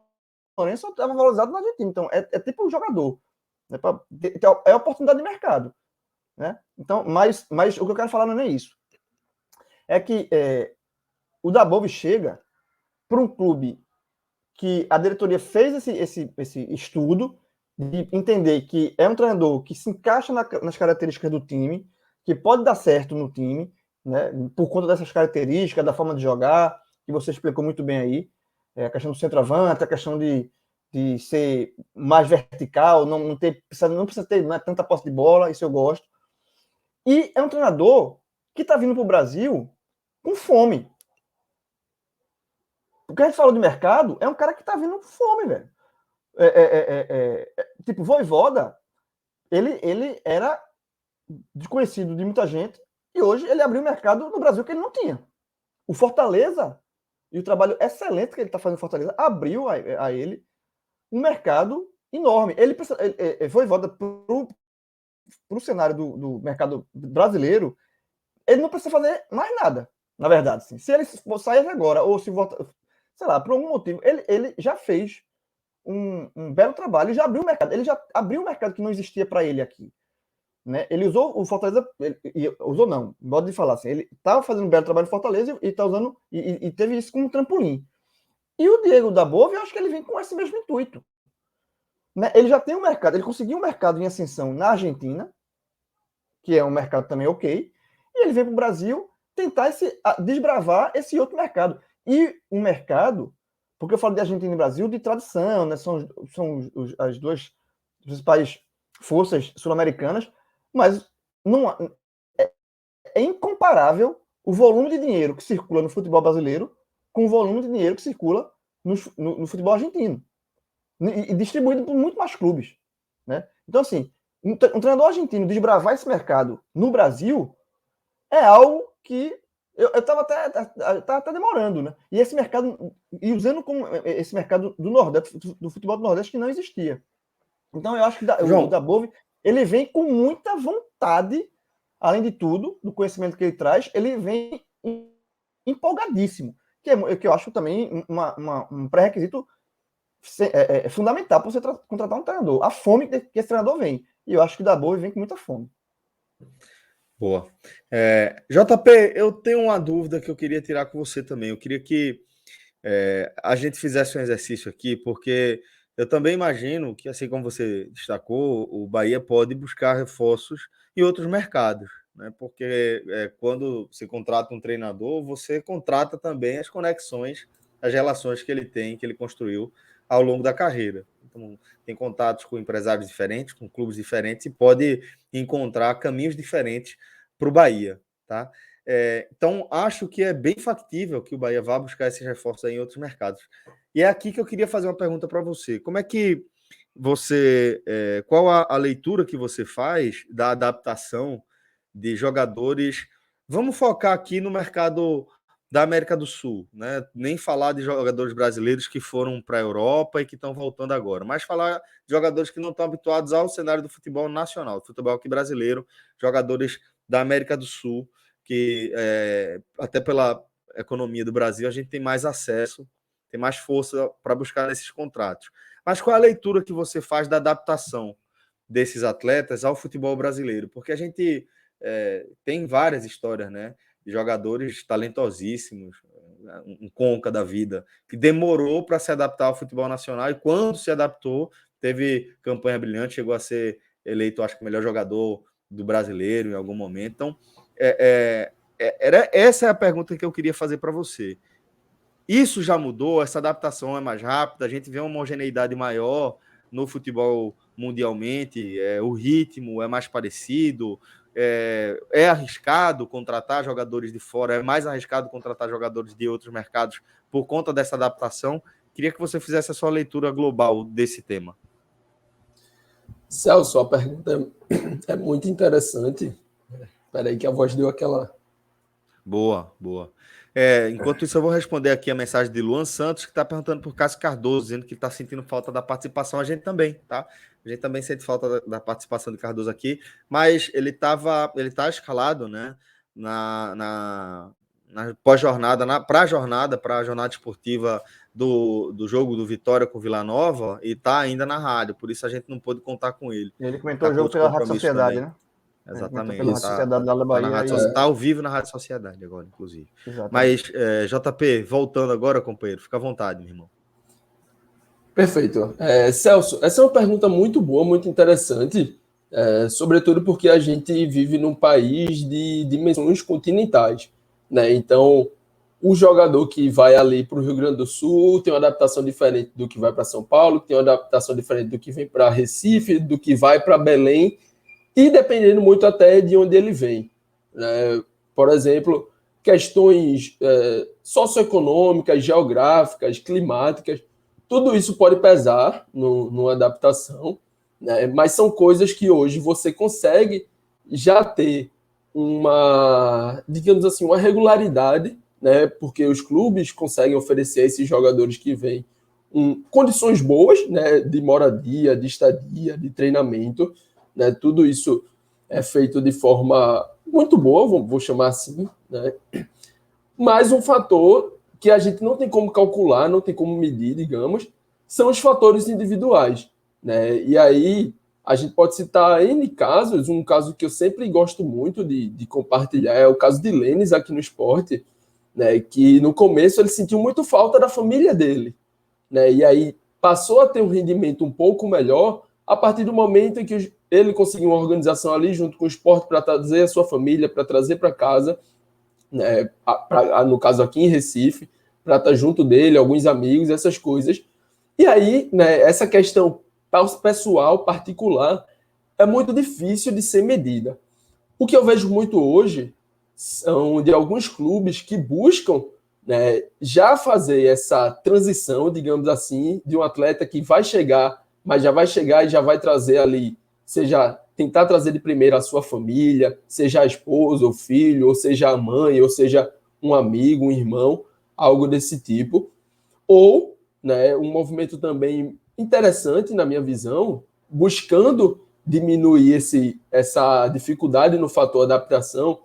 Lourenço, estava valorizado na Argentina. Então, é tipo um jogador. Né? É oportunidade de mercado. Né? Então, mas o que eu quero falar não é isso. É que o Dabove chega para um clube que a diretoria fez esse estudo de entender que é um treinador que se encaixa nas características do time, que pode dar certo no time, né, por conta dessas características, da forma de jogar, que você explicou muito bem aí, a questão do centroavante, a questão de ser mais vertical, não precisa ter tanta posse de bola, isso eu gosto. E é um treinador que está vindo para o Brasil com fome. O que a gente falou de mercado é um cara que tá vindo com fome, velho. Tipo, Vojvoda, ele era desconhecido de muita gente e hoje ele abriu um mercado no Brasil que ele não tinha. O Fortaleza, e o trabalho excelente que ele tá fazendo no Fortaleza, abriu a ele um mercado enorme. Ele precisa, Vojvoda pro cenário do mercado brasileiro, ele não precisa fazer mais nada, na verdade. Assim. Se ele sair agora, ou se volta, sei lá, por algum motivo, ele já fez um belo trabalho, ele já abriu o mercado. Ele já abriu o mercado que não existia para ele aqui. Né? Ele usou o Fortaleza, usou não, modo de falar assim, ele estava fazendo um belo trabalho no Fortaleza e está usando, e teve isso como um trampolim. E o Diego Dabove, eu acho que ele vem com esse mesmo intuito. Né? Ele já tem um mercado, ele conseguiu um mercado em ascensão na Argentina, que é um mercado também ok, e ele vem para o Brasil tentar desbravar esse outro mercado. E um mercado, porque eu falo de Argentina e Brasil, de tradição, né? São as duas principais forças sul-americanas, mas não é incomparável o volume de dinheiro que circula no futebol brasileiro com o volume de dinheiro que circula no futebol argentino. E distribuído por muito mais clubes. Né? Então, assim, um treinador argentino desbravar esse mercado no Brasil é algo que eu estava até demorando. Né? E esse mercado, e usando como esse mercado do Nordeste, do futebol do Nordeste, que não existia. Então, eu acho que o Dabove, ele vem com muita vontade, além de tudo, do conhecimento que ele traz, ele vem empolgadíssimo, que eu acho também um pré-requisito fundamental para você contratar um treinador. A fome que esse treinador vem. E eu acho que o Dabove vem com muita fome. Boa. JP, eu tenho uma dúvida que eu queria tirar com você também. Eu queria que a gente fizesse um exercício aqui, porque eu também imagino que, assim como você destacou, o Bahia pode buscar reforços em outros mercados, né? Porque quando você contrata um treinador, você contrata também as conexões, as relações que ele tem, que ele construiu ao longo da carreira. Então, tem contatos com empresários diferentes, com clubes diferentes, e pode encontrar caminhos diferentes para o Bahia, tá? Então, acho que é bem factível que o Bahia vá buscar esses reforços aí em outros mercados. E é aqui que eu queria fazer uma pergunta para você. Como é que você... qual a leitura que você faz da adaptação de jogadores... Vamos focar aqui no mercado da América do Sul, né? Nem falar de jogadores brasileiros que foram para a Europa e que estão voltando agora, mas falar de jogadores que não estão habituados ao cenário do futebol nacional, do futebol aqui brasileiro, jogadores da América do Sul, que até pela economia do Brasil a gente tem mais acesso, tem mais força para buscar nesses contratos. Mas qual é a leitura que você faz da adaptação desses atletas ao futebol brasileiro? Porque a gente tem várias histórias, né, de jogadores talentosíssimos, um Conca da vida, que demorou para se adaptar ao futebol nacional e quando se adaptou, teve campanha brilhante, chegou a ser eleito, acho que o melhor jogador do brasileiro em algum momento. Então, essa é a pergunta que eu queria fazer para você. Isso já mudou? Essa adaptação é mais rápida? A gente vê uma homogeneidade maior no futebol mundialmente? O ritmo é mais parecido? É arriscado contratar jogadores de fora? É mais arriscado contratar jogadores de outros mercados por conta dessa adaptação? Queria que você fizesse a sua leitura global desse tema. Celso, a pergunta é muito interessante. Espera aí que a voz deu aquela... Boa. Enquanto isso, eu vou responder aqui a mensagem de Luan Santos, que está perguntando por Cássio Cardoso, dizendo que está sentindo falta da participação. A gente também, tá? A gente também sente falta da participação de Cardoso aqui, mas ele está escalado, né, na pós-jornada, para a jornada esportiva do jogo do Vitória com o Vila Nova, e está ainda na rádio, por isso a gente não pôde contar com ele. Ele comentou o jogo pela Rádio Sociedade, também, né? Exatamente. Pela Sociedade da Bahia. Está ao vivo na Rádio Sociedade agora, inclusive. Exatamente. Mas, JP, voltando agora, companheiro, fica à vontade, meu irmão. Perfeito. Celso, essa é uma pergunta muito boa, muito interessante, sobretudo porque a gente vive num país de dimensões continentais, né? Então, o jogador que vai ali para o Rio Grande do Sul tem uma adaptação diferente do que vai para São Paulo, tem uma adaptação diferente do que vem para Recife, do que vai para Belém, e dependendo muito até de onde ele vem. Por exemplo, questões socioeconômicas, geográficas, climáticas, tudo isso pode pesar numa adaptação, né? Mas são coisas que hoje você consegue já ter digamos assim, uma regularidade, né? Porque os clubes conseguem oferecer a esses jogadores que vêm condições boas, né? De moradia, de estadia, de treinamento, né? Tudo isso é feito de forma muito boa, vou chamar assim, né? Mas um fator que a gente não tem como calcular, não tem como medir, digamos, são os fatores individuais, né? E aí a gente pode citar N casos, um caso que eu sempre gosto muito de compartilhar é o caso de Lênis aqui no Sport, né? Que no começo ele sentiu muito falta da família dele, né? E aí passou a ter um rendimento um pouco melhor a partir do momento em que ele conseguiu uma organização ali junto com o Sport para trazer a sua família, para trazer para casa, né, no caso aqui em Recife, para estar junto dele, alguns amigos, essas coisas. E aí, né, essa questão pessoal, particular, é muito difícil de ser medida. O que eu vejo muito hoje são de alguns clubes que buscam, né, já fazer essa transição, digamos assim, de um atleta que vai chegar, mas já vai chegar e já vai trazer ali, seja tentar trazer de primeira a sua família, seja a esposa, o filho, ou seja a mãe, ou seja um amigo, um irmão, algo desse tipo. Ou, né, um movimento também interessante, na minha visão, buscando diminuir essa dificuldade no fator adaptação,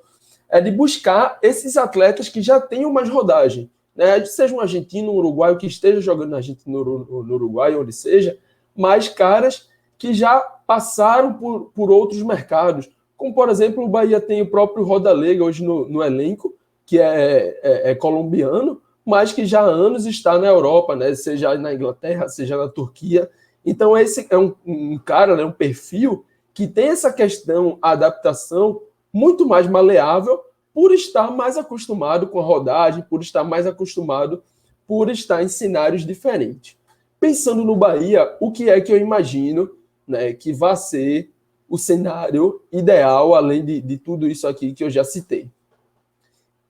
é de buscar esses atletas que já tenham mais rodagem, né? Seja um argentino, um uruguaio que esteja jogando na Argentina, no Uruguai, onde seja, mas caras que já passaram por outros mercados, como, por exemplo, o Bahia tem o próprio Rodalega hoje no elenco, que é colombiano, mas que já há anos está na Europa, né? Seja na Inglaterra, seja na Turquia. Então, esse é um cara, né? Um perfil que tem essa questão, a adaptação, muito mais maleável, por estar mais acostumado com a rodagem, por estar mais acostumado, por estar em cenários diferentes. Pensando no Bahia, o que é que eu imagino, né, que vai ser o cenário ideal, além de tudo isso aqui que eu já citei?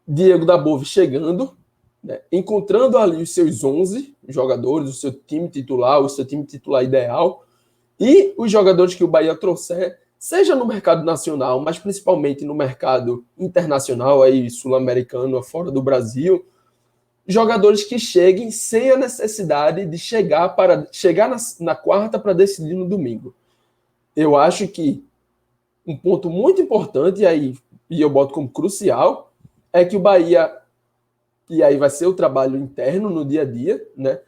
Diego Dabove chegando, né, encontrando ali os seus 11 jogadores, o seu time titular ideal, e os jogadores que o Bahia trouxer, seja no mercado nacional, mas principalmente no mercado internacional, aí sul-americano, fora do Brasil, jogadores que cheguem sem a necessidade de chegar na quarta para decidir no domingo. Eu acho que um ponto muito importante, e eu boto como crucial, é que o Bahia, e aí vai ser o trabalho interno no dia a dia, né?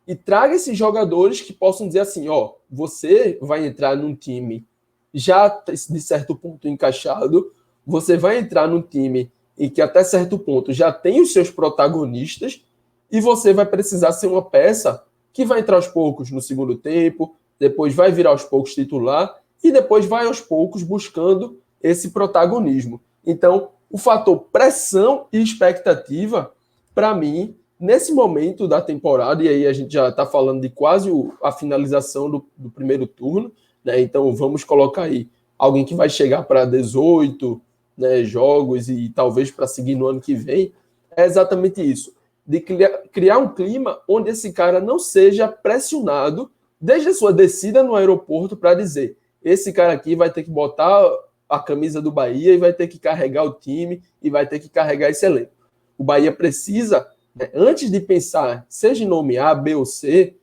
E traga esses jogadores que possam dizer assim, ó, você vai entrar num time já de certo ponto encaixado, você vai entrar num time em que até certo ponto já tem os seus protagonistas e você vai precisar ser uma peça que vai entrar aos poucos no segundo tempo, depois vai virar aos poucos titular e depois vai aos poucos buscando esse protagonismo. Então, o fator pressão e expectativa, para mim, nesse momento da temporada, e aí a gente já está falando de quase a finalização do primeiro turno, né? Então vamos colocar aí alguém que vai chegar para 18, né, jogos e talvez para seguir no ano que vem, é exatamente isso, de criar um clima onde esse cara não seja pressionado desde a sua descida no aeroporto para dizer, esse cara aqui vai ter que botar a camisa do Bahia e vai ter que carregar o time e vai ter que carregar esse elenco. O Bahia precisa, né, antes de pensar, seja em nome A, B ou C,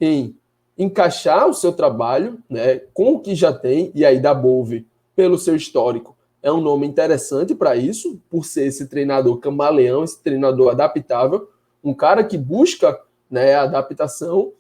em encaixar o seu trabalho, né, com o que já tem, e aí Dabove, pelo seu histórico, é um nome interessante para isso, por ser esse treinador camaleão, esse treinador adaptável, um cara que busca, né, a adaptação,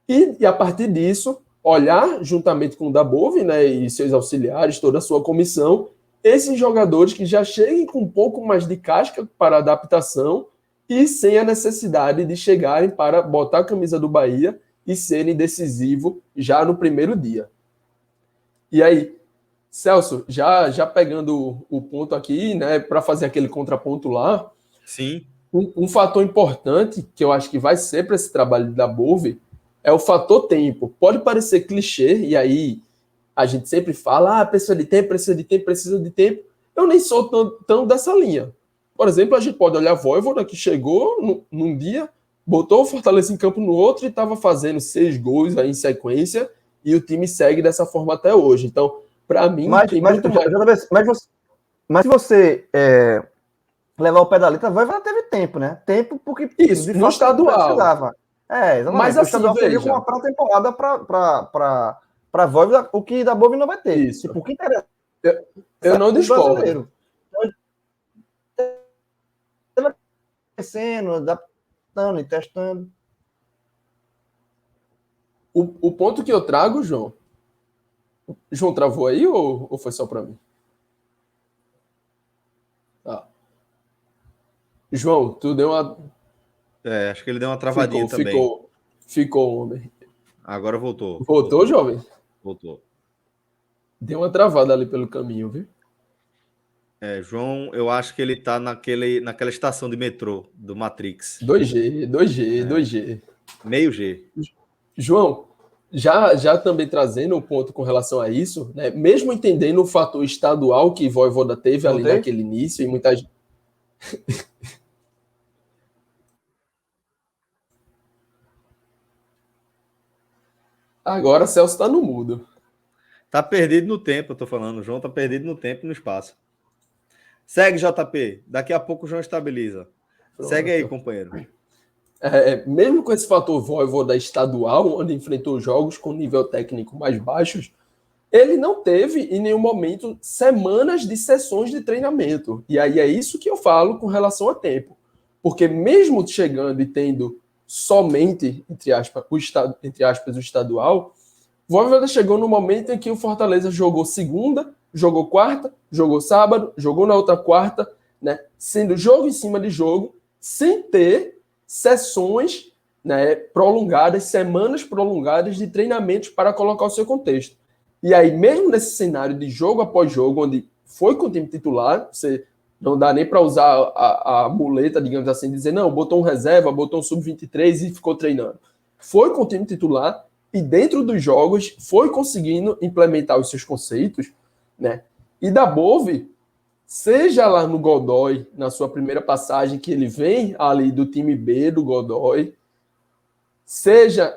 e a partir disso, olhar juntamente com o Dabove, né, e seus auxiliares, toda a sua comissão, esses jogadores que já cheguem com um pouco mais de casca para adaptação e sem a necessidade de chegarem para botar a camisa do Bahia e serem decisivos já no primeiro dia. E aí, Celso, já pegando o ponto aqui, né, para fazer aquele contraponto lá, sim, um fator importante que eu acho que vai ser para esse trabalho da Dabove é o fator tempo. Pode parecer clichê, e aí a gente sempre fala, precisa de tempo, precisa de tempo, precisa de tempo. Eu nem sou tão dessa linha. Por exemplo, a gente pode olhar a Vojvoda, que chegou num dia, botou o Fortaleza em campo no outro e estava fazendo 6 gols aí em sequência, e o time segue dessa forma até hoje. Então, para mim, tem muito mais... Mas se você levar o pé da letra, vai teve tempo, né? Tempo porque... Isso, no estadual. Exatamente. Mas o assim, estadual seria com uma pré-temporada para Vojvoda, o que Dabove não vai ter. Isso. Tipo, o que interessa Eu não discordo. Brasileiro. Crescendo, adaptando e testando. O ponto que eu trago, João. João travou aí ou foi só para mim? Tá. João, tu deu uma. Acho que ele deu uma travadinha também. Ficou, homem. Agora voltou. Voltou, jovem? Voltou. Deu uma travada ali pelo caminho, viu? João, eu acho que ele tá naquela estação de metrô do Matrix. 2G. Meio G. João, já também trazendo um ponto com relação a isso, né? Mesmo entendendo o fator estadual que Vojvoda teve ali naquele início, e muita gente. Agora Celso tá no mudo. Tá perdido no tempo, eu tô falando. O João tá perdido no tempo e no espaço. Segue, JP. Daqui a pouco o João estabiliza. Pronto. Segue aí, companheiro. Mesmo com esse fator Vojvoda estadual, onde enfrentou jogos com nível técnico mais baixos, ele não teve, em nenhum momento, semanas de sessões de treinamento. E aí é isso que eu falo com relação a tempo. Porque mesmo chegando e tendo somente, entre aspas, o estadual, Vojvoda chegou no momento em que o Fortaleza jogou segunda, jogou quarta, jogou sábado, jogou na outra quarta, né? Sendo jogo em cima de jogo, sem ter sessões, né, prolongadas, semanas prolongadas de treinamentos para colocar o seu contexto. E aí, mesmo nesse cenário de jogo após jogo, onde foi com o time titular, você não dá nem para usar a muleta, digamos assim, dizer, não, botou um reserva, botou um sub-23 e ficou treinando. Foi com o time titular e dentro dos jogos foi conseguindo implementar os seus conceitos, né? E Dabove, seja lá no Godoy, na sua primeira passagem, que ele vem ali do time B do Godoy, seja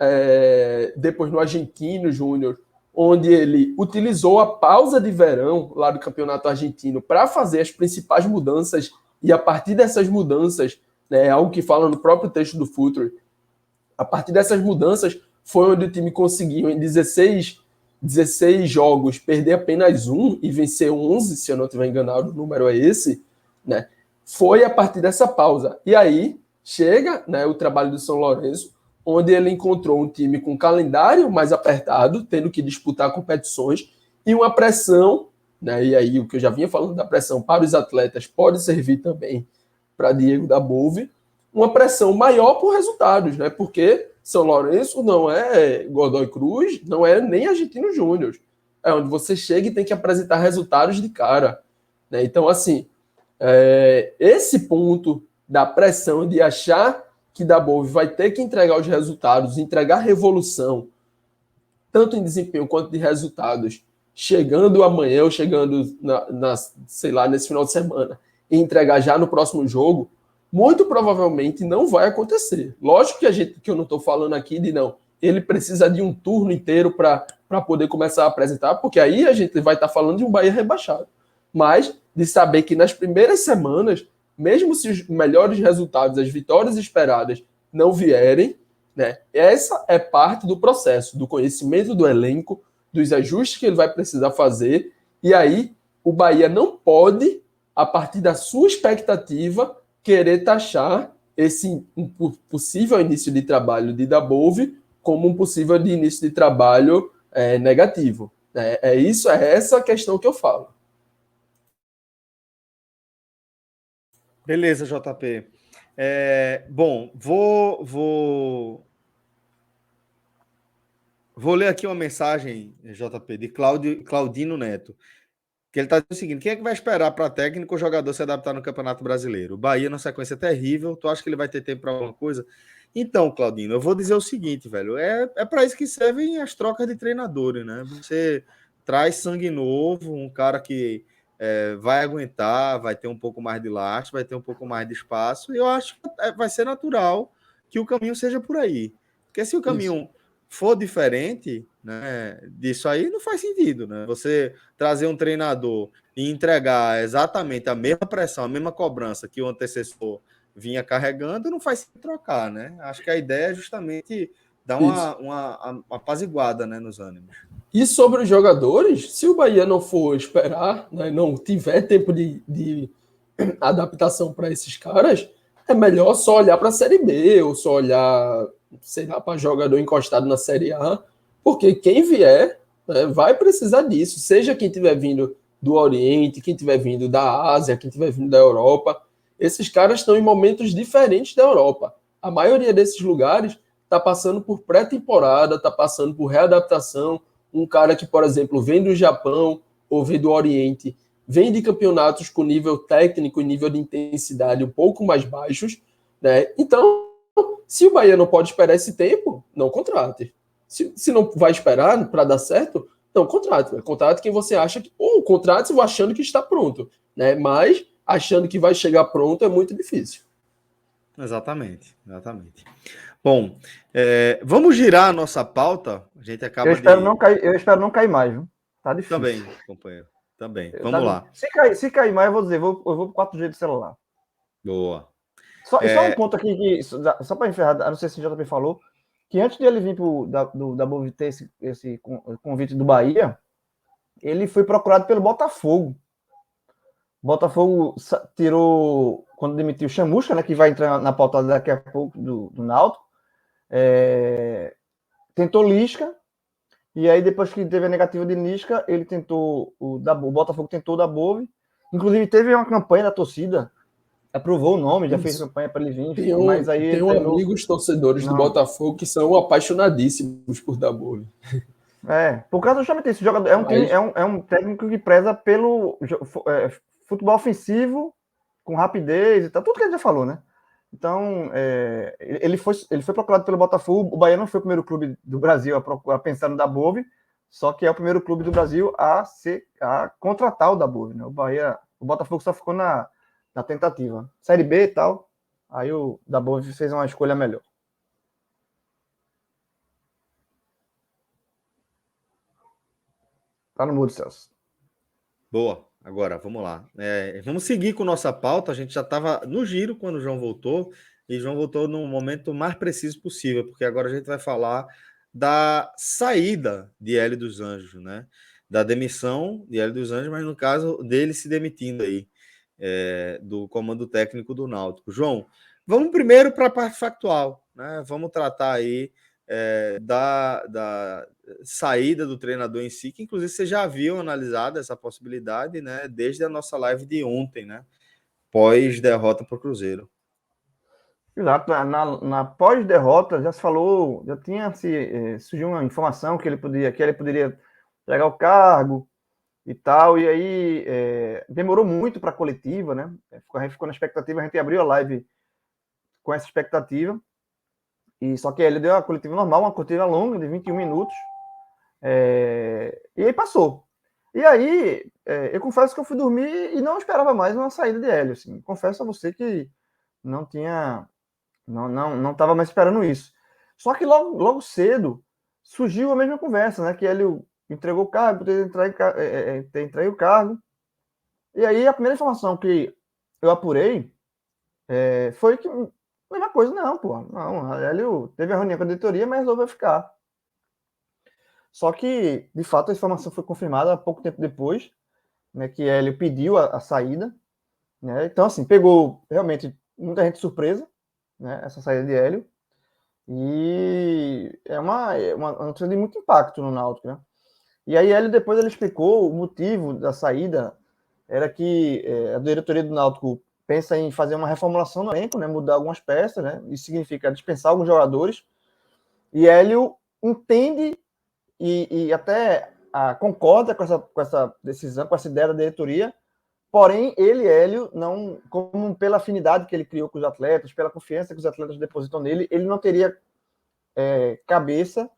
depois no Argentino Júnior, onde ele utilizou a pausa de verão lá do Campeonato Argentino para fazer as principais mudanças, e a partir dessas mudanças, né, algo que fala no próprio texto do Futre, a partir dessas mudanças foi onde o time conseguiu, em 16 jogos, perder apenas um e vencer 11, se eu não estiver enganado, o número é esse, né? Foi a partir dessa pausa. E aí chega, né, o trabalho do São Lourenço, onde ele encontrou um time com calendário mais apertado, tendo que disputar competições, e uma pressão, né, e aí o que eu já vinha falando da pressão para os atletas pode servir também para Diego Dabove, uma pressão maior por resultados, né? Porque São Lourenço não é Godoy Cruz, não é nem Argentino Júnior. É onde você chega e tem que apresentar resultados de cara, né? Então, assim, esse ponto da pressão de achar que Dabove vai ter que entregar os resultados, entregar revolução, tanto em desempenho quanto de resultados, chegando amanhã ou chegando sei lá, nesse final de semana, e entregar já no próximo jogo, muito provavelmente não vai acontecer. Lógico que eu não estou falando aqui de não, ele precisa de um turno inteiro para poder começar a apresentar, porque aí a gente vai estar falando de um Bahia rebaixado. Mas de saber que nas primeiras semanas, mesmo se os melhores resultados, as vitórias esperadas não vierem, né, essa é parte do processo, do conhecimento do elenco, dos ajustes que ele vai precisar fazer, e aí o Bahia não pode, a partir da sua expectativa, querer taxar esse possível início de trabalho de Dabove como um possível de início de trabalho negativo. Essa a questão que eu falo. Beleza, JP. Bom, vou ler aqui uma mensagem, JP, de Claudino Neto, que ele está dizendo o seguinte: quem é que vai esperar para técnico ou jogador se adaptar no Campeonato Brasileiro? O Bahia, na sequência terrível, tu acha que ele vai ter tempo para alguma coisa? Então, Claudino, eu vou dizer o seguinte, velho, é para isso que servem as trocas de treinadores, né? Você traz sangue novo, um cara que vai aguentar, vai ter um pouco mais de lastro, vai ter um pouco mais de espaço, e eu acho que vai ser natural que o caminho seja por aí. Porque se o caminho for diferente, né, disso aí, não faz sentido, né? Você trazer um treinador e entregar exatamente a mesma pressão, a mesma cobrança que o antecessor vinha carregando, não faz sentido trocar, né? Acho que a ideia é justamente dar uma apaziguada, né, nos ânimos. E sobre os jogadores, se o Bahia não for esperar, né, não tiver tempo de adaptação para esses caras, é melhor só olhar para a Série B ou só olhar, sei lá, para jogador encostado na Série A, porque quem vier, né, vai precisar disso, seja quem estiver vindo do Oriente, quem estiver vindo da Ásia, quem estiver vindo da Europa. Esses caras estão em momentos diferentes da Europa. A maioria desses lugares está passando por pré-temporada, está passando por readaptação. Um cara que, por exemplo, vem do Japão ou vem do Oriente, vem de campeonatos com nível técnico e nível de intensidade um pouco mais baixos, né? Então, se o Bahia não pode esperar esse tempo, não contrate. Se não vai esperar para dar certo, não contrate. Contrate quem você acha que... Ou contrate achando que está pronto, né? Mas achando que vai chegar pronto é muito difícil. Exatamente. Bom, vamos girar a nossa pauta. A gente acaba eu espero não cair mais, viu? Tá difícil. Também, companheiro. Também. Vamos lá. Se cair mais, eu vou dizer, eu vou pro 4G de celular. Boa. Só um ponto aqui, só para encerrar, não sei se o JP falou, que antes de ele vir da Boa ter esse convite do Bahia, ele foi procurado pelo Botafogo. O Botafogo tirou, quando demitiu o Chamusca, né, que vai entrar na pauta daqui a pouco do Náutico, tentou Lisca, e aí depois que teve a negativa de Lisca, ele tentou o Botafogo tentou o Dabove, inclusive teve uma campanha da torcida, aprovou o nome, já fez campanha para ele vir, mas aí tem amigos torcedores do Botafogo que são apaixonadíssimos por Dabove. Por causa justamente desse jogador, é um técnico que preza pelo futebol ofensivo, com rapidez e tal, tudo que ele já falou, né? Então, ele foi procurado pelo Botafogo. O Bahia não foi o primeiro clube do Brasil a pensar no Dabove, só que é o primeiro clube do Brasil a contratar o Dabove, né? O Botafogo só ficou na tentativa. Série B e tal, aí o Dabove fez uma escolha melhor. Tá no mudo, Celso. Boa. Agora, vamos lá. Vamos seguir com nossa pauta. A gente já estava no giro quando o João voltou, e o João voltou no momento mais preciso possível, porque agora a gente vai falar da saída de Hélio dos Anjos, né? Da demissão de Hélio dos Anjos, mas no caso dele se demitindo aí, do comando técnico do Náutico. João, vamos primeiro para a parte factual, né? Vamos tratar aí da saída do treinador em si, que inclusive vocês já haviam analisado essa possibilidade, né, desde a nossa live de ontem, né, pós derrota para o Cruzeiro. Exato, na pós-derrota já se falou, já tinha surgiu uma informação que ele poderia pegar o cargo e tal, e aí demorou muito para a coletiva, né? A gente ficou na expectativa, a gente abriu a live com essa expectativa, e só que ele deu a coletiva normal, uma coletiva longa, de 21 minutos, e aí passou. E aí, eu confesso que eu fui dormir e não esperava mais uma saída de Hélio, assim. Confesso a você que não estava mais esperando isso. Só que logo cedo surgiu a mesma conversa, né? Que ele entregou o cargo, poderia ter entregue o cargo. E aí a primeira informação que eu apurei foi que a mesma coisa, não, pô. Não, ele teve a reunião com a diretoria, mas resolveu ficar. Só que, de fato, a informação foi confirmada pouco tempo depois, né? Que ele pediu a saída, né? Então, assim, pegou realmente muita gente surpresa, né, essa saída de Hélio, e é uma notícia de muito impacto no Náutico, né? E aí Hélio depois ele explicou o motivo da saída, era que a diretoria do Náutico pensa em fazer uma reformulação no elenco, né, mudar algumas peças, né? Isso significa dispensar alguns jogadores, e Hélio entende e até concorda com essa decisão, com essa ideia da diretoria. Porém, Hélio, não, como pela afinidade que ele criou com os atletas, pela confiança que os atletas depositam nele, ele não teria cabeça,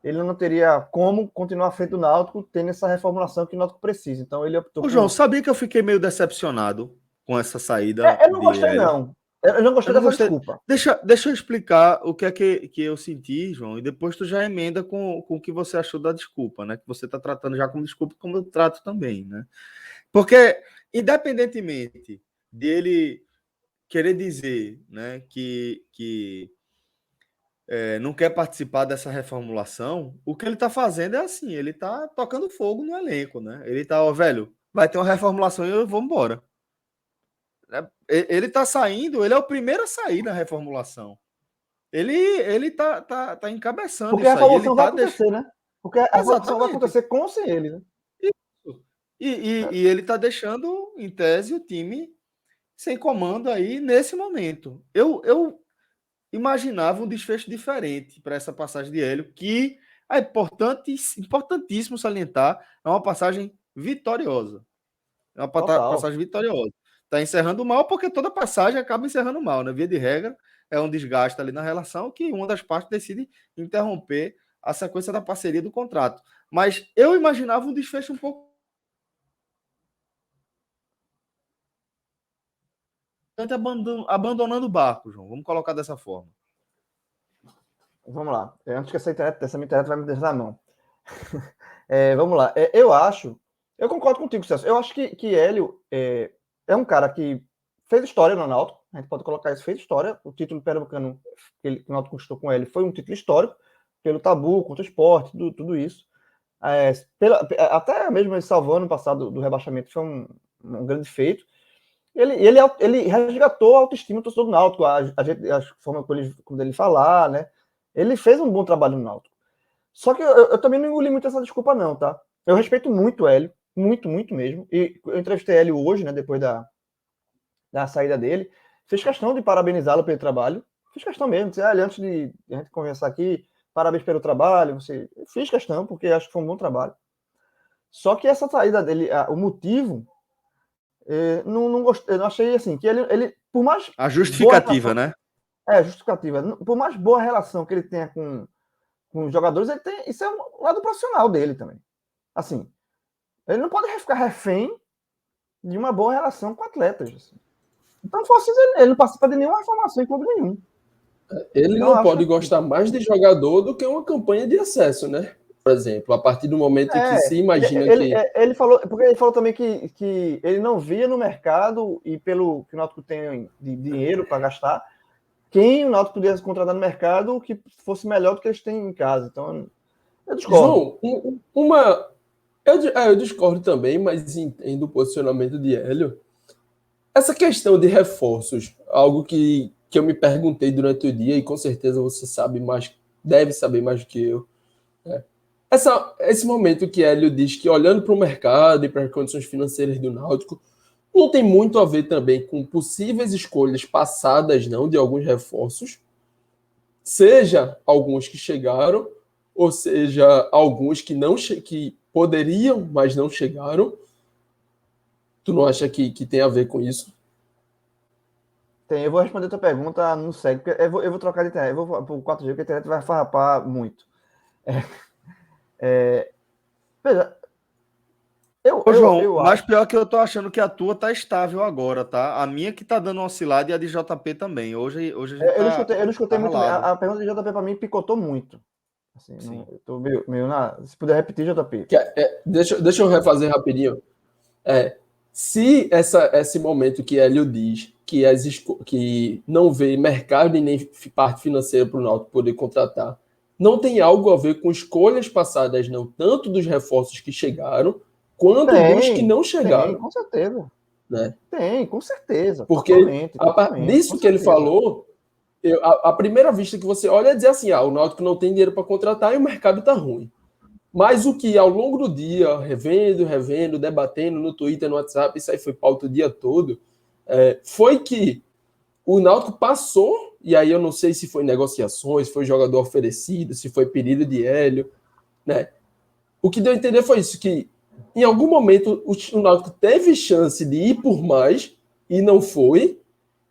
ele não teria como continuar à frente do Náutico, tendo essa reformulação que o Náutico precisa. Então, ele optou João, sabia que eu fiquei meio decepcionado com essa saída? Eu não gostei, não. Eu não gostei dessa desculpa. Deixa eu explicar o que é que eu senti, João, e depois tu já emenda com o que você achou da desculpa, né? Que você está tratando já como desculpa, como eu trato também, né? Porque, independentemente dele querer dizer, né, que não quer participar dessa reformulação, o que ele está fazendo é assim, ele está tocando fogo no elenco, né? Ele está, ó, velho, vai ter uma reformulação e eu vou embora. Ele está saindo, ele é o primeiro a sair na reformulação. Ele tá encabeçando Porque a isso aí. Ele reformulação vai tá acontecer, né? Porque a reformulação vai Exatamente. acontecer com ou sem ele, né? Isso. E ele está deixando, em tese, o time sem comando aí nesse momento. Eu imaginava um desfecho diferente para essa passagem de Hélio, que é importantíssimo salientar, é uma passagem vitoriosa. É uma Total. passagem vitoriosa. Está encerrando mal, porque toda passagem acaba encerrando mal, né? Via de regra, é um desgaste ali na relação que uma das partes decide interromper a sequência da parceria do contrato. Mas eu imaginava um desfecho um pouco abandonando o barco, João. Vamos colocar dessa forma. Vamos lá. Antes que essa minha internet vai me deixar na mão. Vamos lá. Eu concordo contigo, Celso. Eu acho que Hélio é um cara que fez história no Náutico. A gente pode colocar isso, fez história. O título pernambucano que o Náutico conquistou com ele foi um título histórico, pelo tabu, contra o esporte, tudo isso. Até mesmo ele salvou ano passado do rebaixamento, foi um grande feito. Ele resgatou a autoestima do torcedor do Náutico, a forma como ele falar, né? Ele fez um bom trabalho no Náutico. Só que eu também não engoli muito essa desculpa, não, tá? Eu respeito muito o Hélio, muito, muito mesmo. E eu entrevistei Hélio hoje, né, depois da saída dele. Fiz questão de parabenizá-lo pelo trabalho. Fiz questão mesmo. Disse, antes de a gente conversar aqui, parabéns pelo trabalho. Fiz questão, porque acho que foi um bom trabalho. Só que essa saída dele, o motivo, não gostei. Eu não achei assim, que ele por mais. A justificativa, relação, né? Justificativa. Por mais boa relação que ele tenha com os jogadores, ele tem. Isso é um lado profissional dele também. Assim, ele não pode ficar refém de uma boa relação com atletas. Assim. Então, fosse ele não participa de nenhuma reformação em clube nenhum. Ele não pode gostar mais de jogador do que uma campanha de acesso, né? Por exemplo, a partir do momento que se imagina que... Ele falou, porque ele falou também que ele não via no mercado, e pelo que o Náutico tem de dinheiro para gastar, quem o Náutico podia contratar no mercado que fosse melhor do que eles têm em casa. Então, eu discordo. João, eu discordo também, mas entendo o posicionamento de Hélio. Essa questão de reforços, algo que eu me perguntei durante o dia, e com certeza você sabe mais, deve saber mais do que eu. Né? Esse momento que Hélio diz que, olhando para o mercado e para as condições financeiras do Náutico, não tem muito a ver também com possíveis escolhas passadas, não, de alguns reforços, seja alguns que chegaram, ou seja, alguns que poderiam, mas não chegaram. Tu não acha que tem a ver com isso? Eu vou responder a tua pergunta no segue, porque eu vou trocar de internet, eu vou para o 4G, porque a internet vai farrapar muito. Veja, João, mas pior que eu tô achando que a tua tá estável agora, tá? A minha que tá dando uma oscilada e a de JP também. Hoje a gente eu não escutei muito bem. A pergunta de JP para mim picotou muito. Assim, eu tô meio na... Se puder repetir, JP. Deixa eu refazer rapidinho. Se esse momento que Hélio diz que não vê mercado e nem parte financeira para o Náutico poder contratar, não tem algo a ver com escolhas passadas, não, tanto dos reforços que chegaram, quanto dos que não chegaram. Tem, com certeza. Né? Tem, com certeza. Porque disso que ele falou, a primeira vista que você olha é dizer assim, o Náutico não tem dinheiro para contratar e o mercado está ruim. Mas o que ao longo do dia, revendo, debatendo no Twitter, no WhatsApp, isso aí foi pauta o dia todo, foi que o Náutico passou, e aí eu não sei se foi negociações, se foi jogador oferecido, se foi pedido de Hélio, né? O que deu a entender foi isso, que em algum momento o Náutico teve chance de ir por mais e não foi,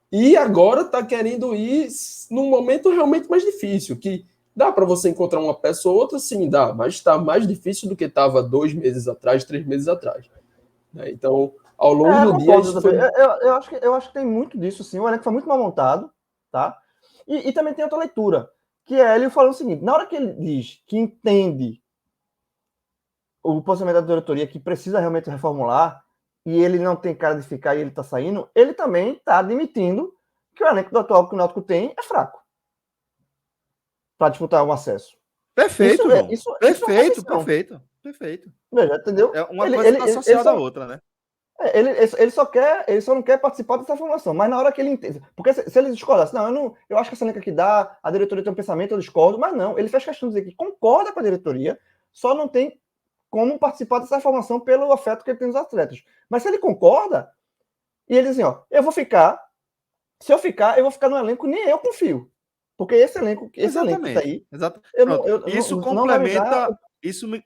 e agora está querendo ir num momento realmente mais difícil, que dá para você encontrar uma peça ou outra, sim, dá, mas está mais difícil do que estava 2 meses atrás, 3 meses atrás. Né? Então, ao longo do dia... Isso foi... eu acho que tem muito disso, sim. O elenco foi muito mal montado, tá? E também tem outra leitura, que é ele falando o seguinte, na hora que ele diz que entende o posicionamento da diretoria que precisa realmente reformular, e ele não tem cara de ficar e ele está saindo, ele também está admitindo que o elenco do atual que o Náutico tem é fraco. para disputar um acesso. Perfeito, João. Isso é Perfeito, uma posição. perfeito. Veja, entendeu? É uma coisa está associada à outra, né? Ele só não quer participar dessa formação, mas na hora que ele entende. Porque se ele discordasse, eu acho que essa elenco aqui dá, a diretoria tem um pensamento, eu discordo, mas não, ele fez questão de dizer que concorda com a diretoria, só não tem como participar dessa formação pelo afeto que ele tem nos atletas. Mas se ele concorda, e ele diz assim, ó, se eu ficar, eu vou ficar no elenco, nem eu confio. Porque esse elenco que tá aí, isso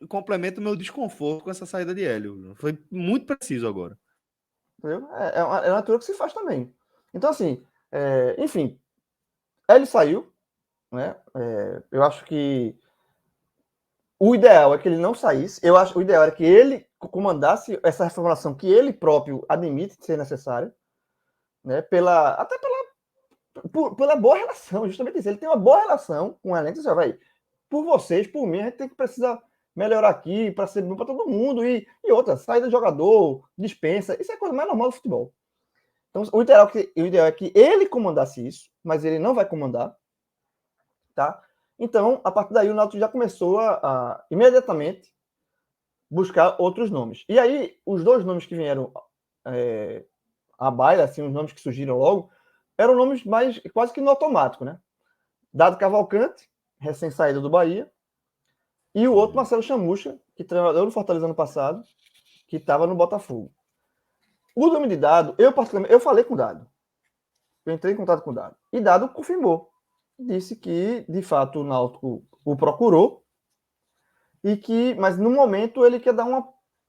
complementa o meu desconforto com essa saída de Hélio. Foi muito preciso agora. É uma leitura que se faz também. Então, assim, enfim, Hélio saiu, né? Eu acho que o ideal é que ele não saísse. Eu acho que o ideal era que ele comandasse essa reformulação que ele próprio admite ser necessária, né? Pela boa relação, justamente isso. Ele tem uma boa relação com o elenco. Você vai, por vocês, por mim, a gente precisa melhorar aqui para ser bom para todo mundo. E outra, saída de jogador, dispensa, isso é a coisa mais normal do futebol. Então, o ideal é que ele comandasse isso, mas ele não vai comandar, tá? Então, a partir daí, o Náutico já começou a imediatamente buscar outros nomes. E aí, os dois nomes que vieram à baila, assim, os nomes que surgiram logo, eram nomes mais quase que no automático, né? Dado Cavalcante, recém-saído do Bahia, e o outro, Marcelo Chamusca, que trabalhou no Fortaleza ano passado, que estava no Botafogo. O nome de Dado, eu falei com o Dado. Eu entrei em contato com o Dado. E Dado confirmou. Disse que, de fato, o Náutico o procurou, mas no momento ele quer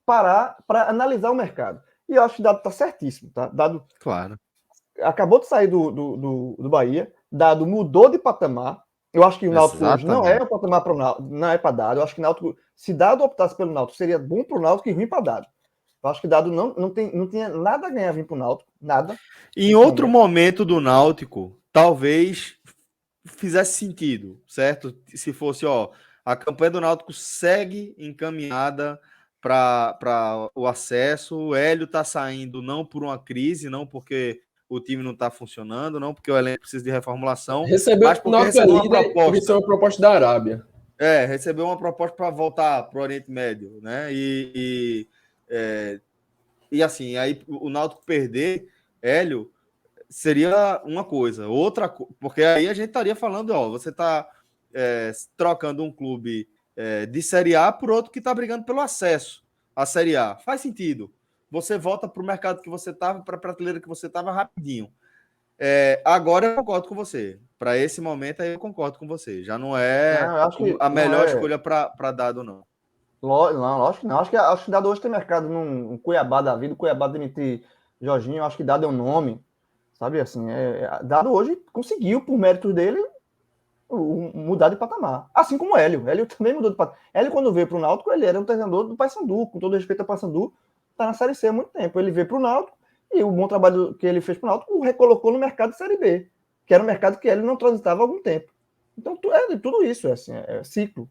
parar para analisar o mercado. E eu acho que o Dado está certíssimo, tá? Dado, claro, acabou de sair do Bahia, Dado mudou de patamar. Eu acho que o Náutico hoje não é o patamar para o Náutico, não é para Dado. Eu acho que o Náutico, se Dado optasse pelo Náutico, seria bom para o Náutico e ruim para Dado. Eu acho que Dado não tinha nada a ganhar vir para o Náutico, nada. Em outro momento do Náutico, talvez fizesse sentido, certo? Se fosse, a campanha do Náutico segue encaminhada para o acesso, o Hélio está saindo não por uma crise, não porque o time não está funcionando, não porque o elenco precisa de reformulação, mas porque recebeu uma proposta. Uma proposta da Arábia. Recebeu uma proposta para voltar para o Oriente Médio, né? E assim, aí o Náutico perder Hélio seria uma coisa. Outra, porque aí a gente estaria falando, você está trocando um clube de Série A por outro que está brigando pelo acesso à Série A. Faz sentido. Você volta para o mercado que você estava, para a prateleira que você estava rapidinho. Agora eu concordo com você. Para esse momento aí eu concordo com você. Já não é a melhor escolha para Dado, não. Lógico que não. Acho que Dado hoje tem mercado num Cuiabá da vida. O Cuiabá demitir Jorginho, acho que Dado é um nome. Sabe assim, Dado hoje conseguiu, por méritos dele, mudar de patamar. Assim como o Hélio. Hélio também mudou de patamar. Hélio, quando veio para o Náutico, ele era um treinador do Paysandu. Com todo respeito ao Paysandu, está na Série C há muito tempo. Ele veio para o Náutico e o bom trabalho que ele fez para o Náutico o recolocou no mercado de Série B, que era um mercado que ele não transitava há algum tempo. Então, tudo isso é ciclo.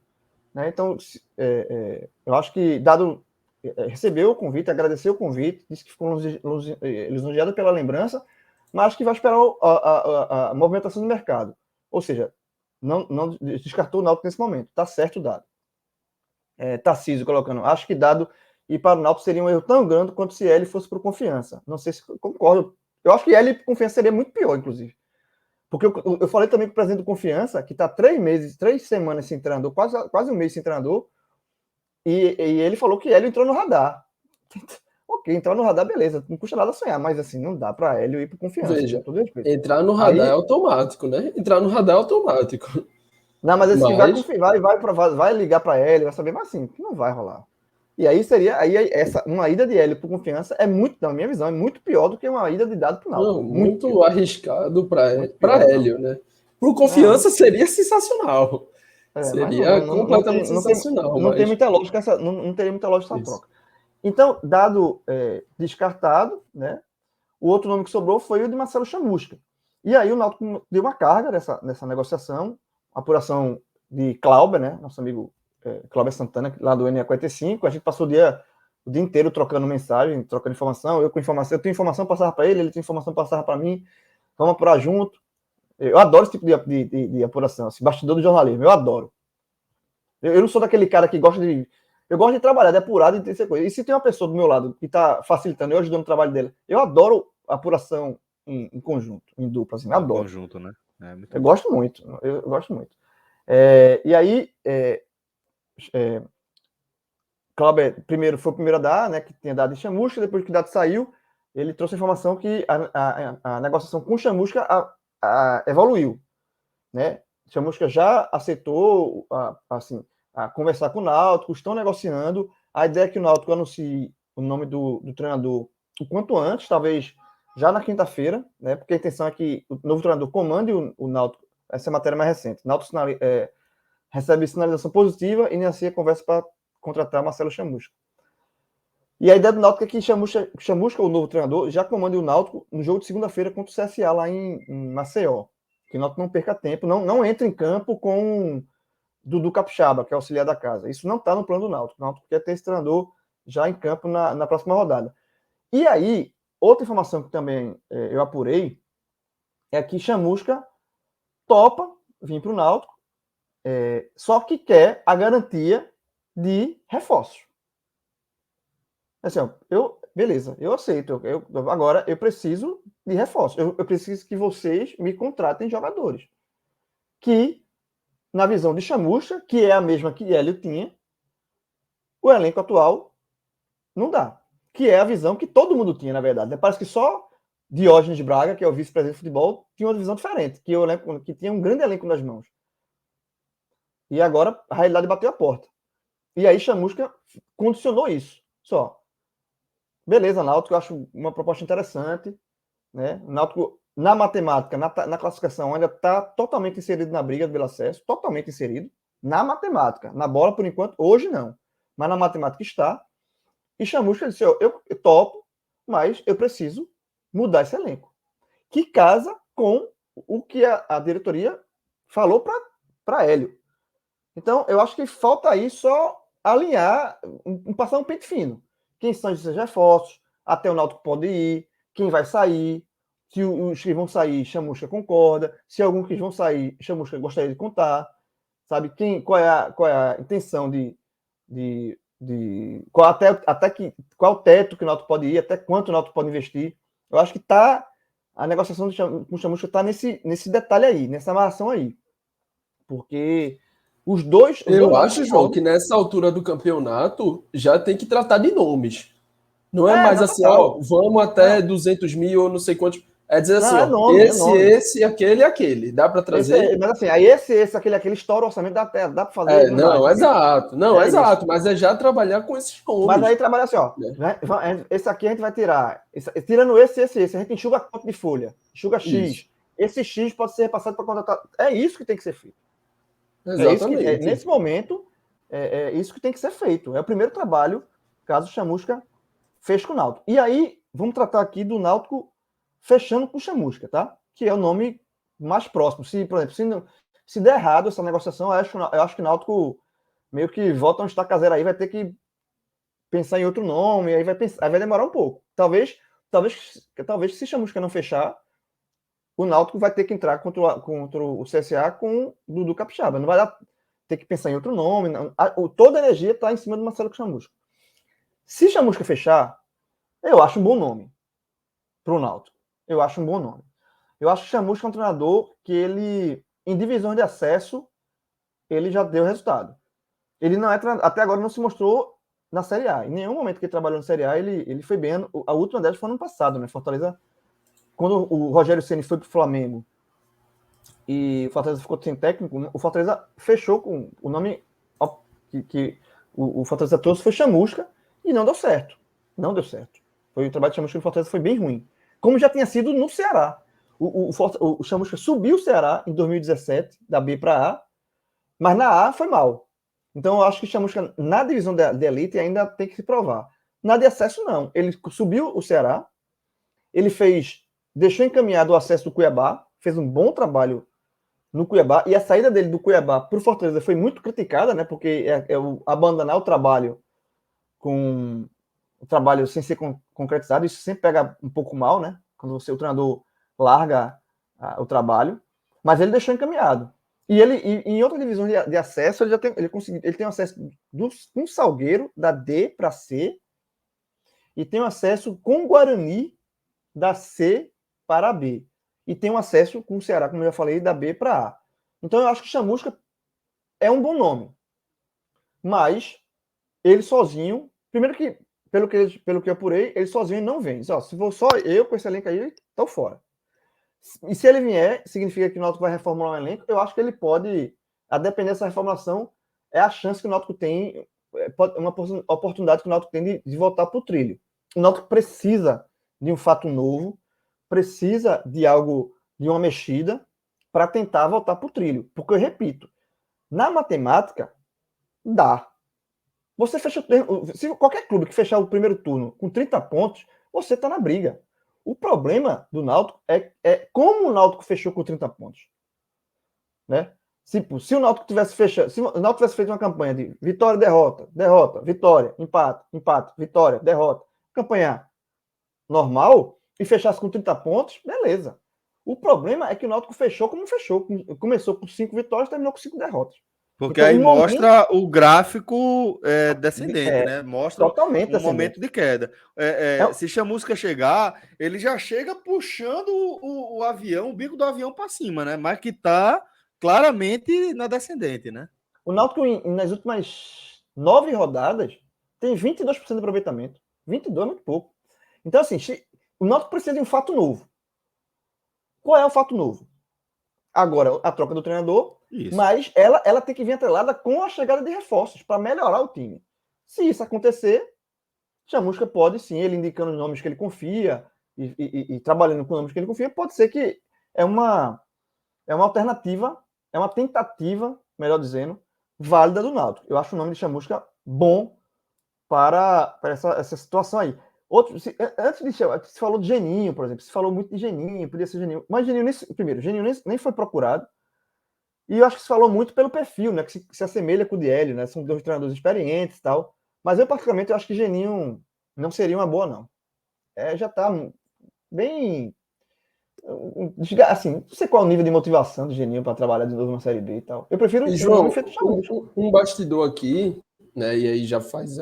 Né? Então, eu acho que Dado recebeu o convite, agradeceu o convite, disse que ficou lisonjeado pela lembrança, mas acho que vai esperar a movimentação do mercado. Ou seja, não descartou o Náutico nesse momento. Está certo o Dado. Tarcísio colocando. Acho que Dado ir para o Náutico seria um erro tão grande quanto se ele fosse para o Confiança. Não sei se concordo. Eu acho que ele para o Confiança seria muito pior, inclusive. Porque eu falei também com o presidente do Confiança, que está 3 semanas sem treinador, quase um mês sem treinador, e ele falou que Hélio entrou no radar. Ok, entrar no radar, beleza, não custa nada sonhar, mas assim, não dá para Hélio ir para Confiança. Veja, entrar no radar é automático, né? Entrar no radar é automático. Não, mas esse vai ligar para Hélio, vai saber, mas assim, não vai rolar. E aí uma ida de Hélio para Confiança na minha visão, é muito pior do que uma ida de Dado para o Náutico. Muito arriscado para Hélio, né? Por Confiança seria sensacional. Seria completamente sensacional. Não tem muita lógica não teria muita lógica essa troca. Então, Dado descartado, né? O outro nome que sobrou foi o de Marcelo Chamusca. E aí o Náutico deu uma carga nessa negociação, apuração de Clauber, né? Nosso amigo Clauber Santana, lá do NE45. A gente passou o dia inteiro trocando mensagem, trocando informação. Eu tenho informação, passava para ele tinha informação, passava para mim. Vamos apurar junto. Eu adoro esse tipo de apuração, esse bastidor do jornalismo, eu adoro. Eu não sou daquele cara que gosta de... Eu gosto de trabalhar, de apurar, de ter essa coisa. E se tem uma pessoa do meu lado que está facilitando, eu ajudando o trabalho dele, eu adoro apuração em conjunto, em dupla, assim, Em adoro. conjunto, né? Muito Eu bom. gosto muito, eu gosto muito. E aí, Cláudio primeiro foi o primeiro a dar, né, que tinha dado em Chamusca, depois que o dado saiu, ele trouxe a informação que a negociação com Chamusca evoluiu, né? Chamusca já aceitou assim, a conversar com o Náutico, estão negociando. A ideia é que o Náutico anuncie o nome do treinador o quanto antes, talvez já na quinta-feira, né? Porque a intenção é que o novo treinador comande o Náutico. Essa é a matéria mais recente. O Náutico recebe sinalização positiva e inicia a conversa para contratar Marcelo Chamusca. E a ideia do Náutico é que Chamusca, o novo treinador, já comande o Náutico no jogo de segunda-feira contra o CSA lá em Maceió. Que o Náutico não perca tempo, não entre em campo com Dudu Capixaba, que é auxiliar da casa. Isso não está no plano do Náutico. O Náutico quer ter esse treinador já em campo na próxima rodada. E aí, outra informação que também eu apurei é que Chamusca topa vir para o Náutico, só que quer a garantia de reforços. Assim, beleza, eu aceito. Agora eu preciso de reforços. Eu preciso que vocês me contratem jogadores. Que, na visão de Chamusca, que é a mesma que Hélio tinha, o elenco atual não dá. Que é a visão que todo mundo tinha, na verdade. Parece que só Diógenes Braga, que é o vice-presidente de futebol, tinha uma visão diferente, que tinha um grande elenco nas mãos. E agora a realidade bateu a porta. E aí Chamusca condicionou isso. Só. Beleza, Náutico, eu acho uma proposta interessante. Né? Náutico, na matemática, na classificação, ainda está totalmente inserido na briga pelo acesso, totalmente inserido. Na matemática. Na bola, por enquanto, hoje não. Mas na matemática está. E Chamusca disse: eu topo, mas eu preciso mudar esse elenco. Que casa com o que a diretoria falou para Hélio. Então, eu acho que falta aí só alinhar, passar um pente fino. Quem são esses reforços? Até o Náutico pode ir, quem vai sair, se os que vão sair, Chamusca concorda, se alguns que vão sair, Chamusca gostaria de contar, sabe? Qual é a intenção qual o teto que o Náutico pode ir, até quanto o Náutico pode investir. Eu acho que a negociação com o Chamusca está nesse detalhe aí, nessa amarração aí. Porque os dois acho, João, que nessa altura do campeonato já tem que tratar de nomes. Não é mais assim, vamos até 200 mil ou não sei quantos. É dizer assim, esse, aquele. Dá para trazer? Mas assim, aí aquele estoura o orçamento, dá para fazer. Exato. Exato. Mas é já trabalhar com esses nomes. Mas aí trabalha assim, esse aqui a gente vai tirar. Tirando esse, a gente enxuga a conta de folha. Enxuga X. Isso. Esse X pode ser repassado para contratar. É isso que tem que ser feito. Exatamente. Nesse momento, é isso que tem que ser feito. É o primeiro trabalho, caso Chamusca feche com o Náutico. E aí, vamos tratar aqui do Náutico fechando com o Chamusca, tá? Que é o nome mais próximo. Por exemplo, se der errado essa negociação, eu acho que o Náutico meio que volta a um estaca zero aí, vai ter que pensar em outro nome, aí vai demorar um pouco. Talvez se Chamusca não fechar, o Náutico vai ter que entrar contra o CSA com o Dudu Capixaba. Não vai ter que pensar em outro nome. Não. Toda a energia está em cima do Marcelo Chamusca. Se Chamusca fechar, eu acho um bom nome para o Náutico. Eu acho um bom nome. Eu acho que Chamusca é um treinador que ele, em divisões de acesso, ele já deu resultado. Ele não é até agora não se mostrou na Série A. Em nenhum momento que ele trabalhou na Série A, ele foi bem. A última delas foi no ano passado, né? Fortaleza, quando o Rogério Ceni foi para o Flamengo e o Fortaleza ficou sem técnico, o Fortaleza fechou com o nome que o Fortaleza trouxe foi Chamusca e não deu certo. Não deu certo. O trabalho de Chamusca no Fortaleza foi bem ruim. Como já tinha sido no Ceará. O Chamusca subiu o Ceará em 2017, da B para A, mas na A foi mal. Então eu acho que Chamusca na divisão de elite ainda tem que se provar. Na de acesso, não. Ele subiu o Ceará, ele deixou encaminhado o acesso do Cuiabá, fez um bom trabalho no Cuiabá, e a saída dele do Cuiabá para o Fortaleza foi muito criticada, né? Porque abandonar o trabalho com o trabalho sem ser concretizado, isso sempre pega um pouco mal, né? Quando o treinador larga o trabalho. Mas ele deixou encaminhado. E ele, em outra divisão de acesso, ele já tem, ele tem acesso com o Salgueiro, da D para C, e tem um acesso com o Guarani, da C para a B. E tem um acesso com o Ceará, como eu já falei, da B para A. Então eu acho que Chamusca é um bom nome. Mas ele sozinho, primeiro que, pelo que eu apurei, ele sozinho não vem. Ó, se for só eu com esse elenco aí, estou fora. E se ele vier, significa que o Náutico vai reformular um elenco, eu acho que ele pode, a depender dessa reformulação, é a chance que o Náutico tem, uma oportunidade que o Náutico tem de voltar para o trilho. O Náutico precisa de um fato novo, precisa de algo, de uma mexida, para tentar voltar para o trilho. Porque eu repito, na matemática, dá. Você fecha, se qualquer clube que fechar o primeiro turno com 30 pontos, você está na briga. O problema do Náutico é como o Náutico fechou com 30 pontos. Né? Se o Náutico tivesse fechado, se o Náutico tivesse feito uma campanha de vitória, derrota, derrota, vitória, empate, empate, vitória, derrota, campanha normal e fechasse com 30 pontos, beleza. O problema é que o Náutico fechou como fechou. Começou com 5 vitórias e terminou com 5 derrotas. Porque então, aí mostra o gráfico descendente, né? Mostra totalmente um momento de queda. Se Chamusca chegar, ele já chega puxando o avião, o bico do avião para cima, né? Mas que está claramente na descendente, né? O Náutico, nas últimas 9 rodadas, tem 22% de aproveitamento. 22 é muito pouco. Então, assim, o Náutico precisa de um fato novo. Qual é o fato novo? Agora, a troca do treinador, isso. Mas ela tem que vir atrelada com a chegada de reforços para melhorar o time. Se isso acontecer, Chamusca pode sim, ele indicando os nomes que ele confia e trabalhando com nomes que ele confia, pode ser que é uma alternativa, é uma tentativa, melhor dizendo, válida do Náutico. Eu acho o nome de Chamusca bom para essa situação aí. Antes de chamar, se falou de Geninho, por exemplo, se falou muito de Geninho, podia ser Geninho, mas Geninho nem foi procurado. E eu acho que se falou muito pelo perfil, né? Que se assemelha com o de Hélio, né? São dois treinadores experientes e tal. Mas eu, particularmente, eu acho que Geninho não seria uma boa, não. Já tá bem... Assim, não sei qual é o nível de motivação do Geninho para trabalhar de novo na Série B e tal. Eu prefiro João, um bastidor aqui, né? E aí já faz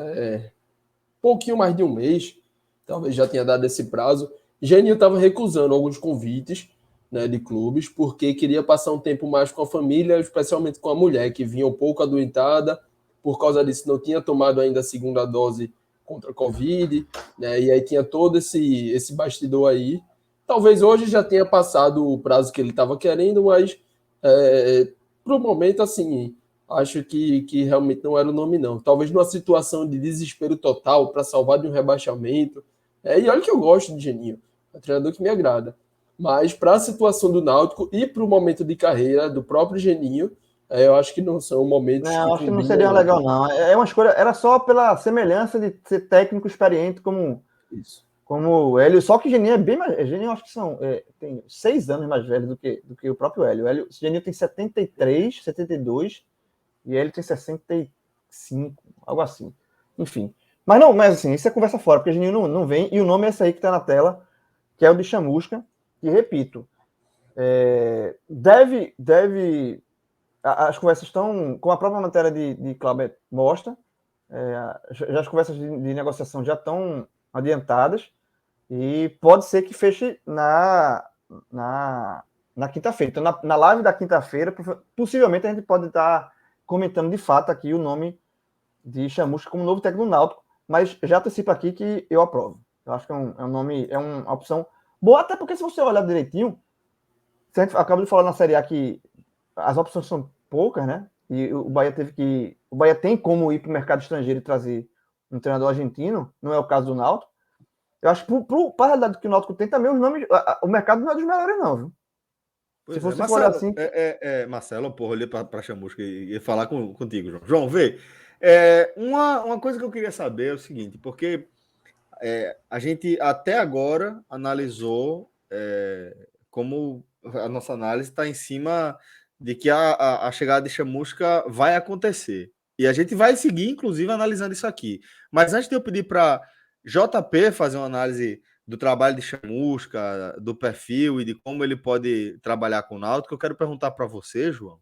pouquinho mais de um mês, talvez já tenha dado esse prazo. Geninho estava recusando alguns convites, né, de clubes, porque queria passar um tempo mais com a família, especialmente com a mulher, que vinha um pouco adoentada, por causa disso não tinha tomado ainda a segunda dose contra a Covid, né, e aí tinha todo esse bastidor aí. Talvez hoje já tenha passado o prazo que ele estava querendo, mas para o momento, assim, acho que realmente não era o nome, não. Talvez numa situação de desespero total para salvar de um rebaixamento. E olha que eu gosto de Geninho, é um treinador que me agrada. Mas para a situação do Náutico e para o momento de carreira do próprio Geninho, eu acho que não são momentos. Não, acho que não seria legal, não. É uma escolha, era só pela semelhança de ser técnico experiente como o Hélio. Só que Geninho é bem mais. Geninho, acho que tem 6 anos mais velho do que o próprio Hélio. Geninho tem 73, 72 e Hélio tem 65, algo assim. Enfim. Mas assim, isso é conversa fora, porque Geninho não vem. E o nome é esse aí que está na tela, que é o de Chamusca. E repito, as conversas estão, como a própria matéria de Clauber mostra, já as conversas de negociação já estão adiantadas e pode ser que feche na quinta-feira. Então, na live da quinta-feira, possivelmente a gente pode estar comentando de fato aqui o nome de Chamusca como novo técnico do Náutico, mas já antecipo aqui que eu aprovo. Eu acho que é um nome, é uma opção boa, até porque se você olhar direitinho, a gente acaba de falar na Série A que as opções são poucas, né? E o Bahia o Bahia tem como ir para o mercado estrangeiro e trazer um treinador argentino, não é o caso do Náutico. Eu acho que para a realidade que o Náutico tem também, os nomes, o mercado não é dos melhores, não, viu? Se você for olhar assim... Marcelo, porra, olhei para Chamusca e falar contigo, João. João, vê, uma coisa que eu queria saber é o seguinte, porque a gente até agora analisou como a nossa análise está em cima de que a chegada de Chamusca vai acontecer. E a gente vai seguir, inclusive, analisando isso aqui. Mas antes de eu pedir para JP fazer uma análise do trabalho de Chamusca, do perfil e de como ele pode trabalhar com o Náutico, eu quero perguntar para você, João,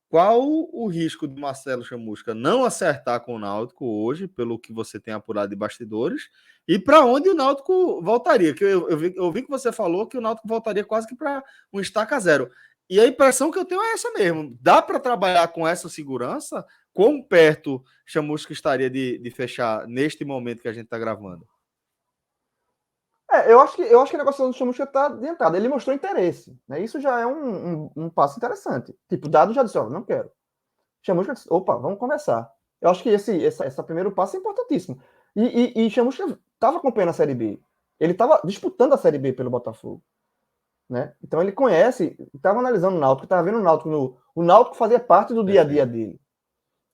qual o risco de Marcelo Chamusca não acertar com o Náutico hoje, pelo que você tem apurado de bastidores, e para onde o Náutico voltaria? Que eu vi que você falou que o Náutico voltaria quase que para um estaca zero. E a impressão que eu tenho é essa mesmo. Dá para trabalhar com essa segurança? Quão perto Chamusca estaria de fechar neste momento que a gente está gravando? Eu acho que a negociação do Chamusca está adiantada. Ele mostrou interesse. Né? Isso já é um passo interessante. Tipo, Dado já disse, não quero. Chamusca disse, opa, vamos conversar. Eu acho que esse primeiro passo é importantíssimo. E Chamusca estava acompanhando a Série B. Ele estava disputando a Série B pelo Botafogo. Né? Então ele conhece, estava analisando o Náutico, estava vendo o Náutico. O Náutico fazia parte do dia a dia dele.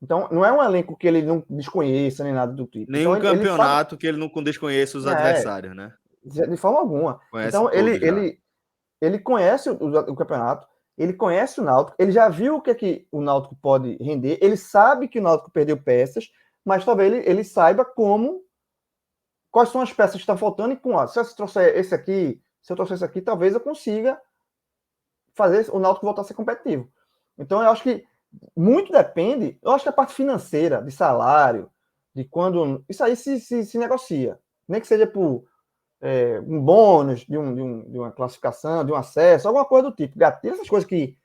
Então, não é um elenco que ele não desconheça, nem nada do tipo. Nenhum então, campeonato sabe... que ele não desconheça os adversários, né? De forma alguma. Conhece então, ele conhece o campeonato, ele conhece o Náutico, ele já viu o que o Náutico pode render, ele sabe que o Náutico perdeu peças, mas talvez ele saiba quais são as peças que estão faltando e se eu trouxer esse aqui, talvez eu consiga fazer o Náutico voltar a ser competitivo. Então, eu acho que muito depende, eu acho que a parte financeira, de salário, de quando... Isso aí se negocia. Nem que seja por um bônus de uma classificação, de um acesso, alguma coisa do tipo. Gatilho, essas coisas que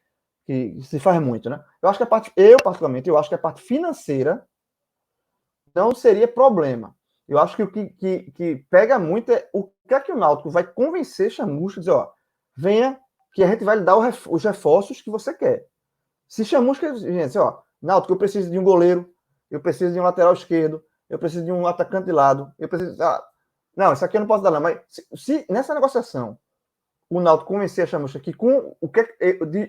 se faz muito, né? Eu acho que particularmente, eu acho que a parte financeira não seria problema. Eu acho que o que pega muito é o que é que o Náutico vai convencer Chamusca, dizer, venha que a gente vai lhe dar os reforços que você quer. Se Chamusca diz, Náutico, eu preciso de um goleiro, eu preciso de um lateral esquerdo, eu preciso de um atacante de lado, eu preciso... não, isso aqui eu não posso dar não, mas se nessa negociação o Náutico convencer a Chamusca que com o que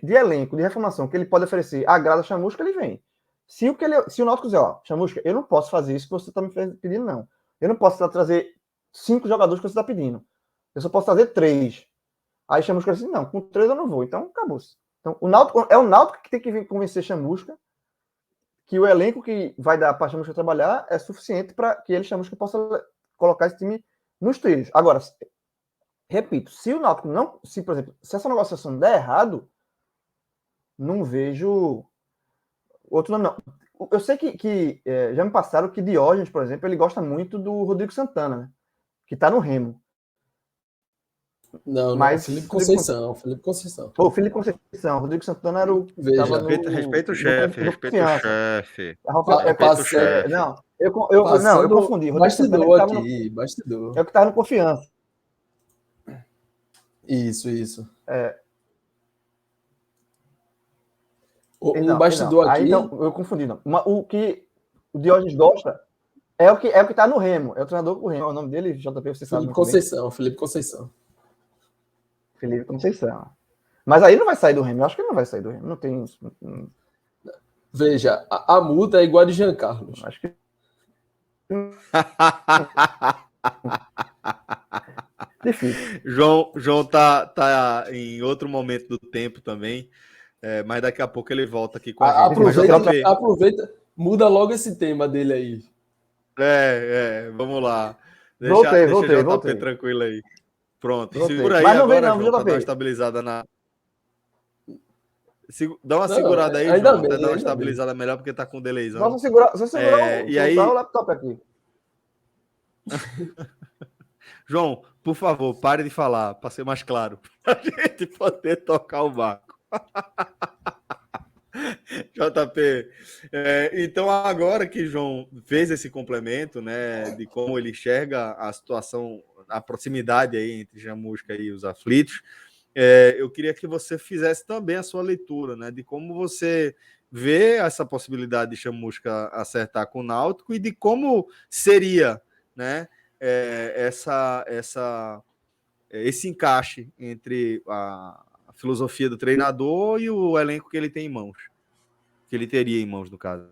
de elenco, de reformação que ele pode oferecer agrada a Chamusca, ele vem. Se o Náutico dizer, Chamusca, eu não posso fazer isso que você está me pedindo, não. Eu não posso trazer 5 jogadores que você está pedindo. Eu só posso trazer 3. Aí Chamusca diz, não, com 3 eu não vou. Então, acabou-se. Então, o Náutico que tem que vir convencer Chamusca que o elenco que vai dar para Chamusca trabalhar é suficiente para que ele, Chamusca, possa colocar esse time nos trilhos. Agora, repito, se o Náutico não... por exemplo, se essa negociação der errado, não vejo outro nome, não. Eu sei que já me passaram que Diógenes, por exemplo, ele gosta muito do Rodrigo Santana, né? Que está no Remo. Não, mas Felipe Conceição. Felipe Conceição. Felipe Conceição. Rodrigo Santana era o... Veja, respeita o chefe. Respeita o chefe. Não, eu confundi. Bastidor aqui, bastidor. É o que estava no Confiança. Isso. O bastidor aqui... Então, eu confundi, não. O que o Diógenes gosta é o que está no Remo. É o treinador do Remo. O nome dele, JP, você sabe. Felipe Conceição. Felipe Conceição. Mas aí não vai sair do Remo. Eu acho que ele não vai sair do Remo. Não tem... Veja, a multa é igual a de Jean Carlos. Acho que... Difícil. João tá em outro momento do tempo também, mas daqui a pouco ele volta aqui com a gente. Aproveita, muda logo esse tema dele aí. Vamos lá. Voltei. o JP tranquilo aí. Pronto, segura aí. Mas não agora, vem não, João, JP. dar uma estabilizada na... Dá uma segurada aí, João, até dar uma estabilizada melhor, porque tá com delayzão. Nossa, você segurar e aí... o laptop aqui. João, por favor, pare de falar, para ser mais claro, para a gente poder tocar o barco. JP, então agora que João fez esse complemento, né, de como ele enxerga a situação, a proximidade aí entre Chamusca e os aflitos, eu queria que você fizesse também a sua leitura, né, de como você vê essa possibilidade de Chamusca acertar com o Náutico e de como seria, né, esse encaixe entre a filosofia do treinador e o elenco que ele tem em mãos, que ele teria em mãos, no caso.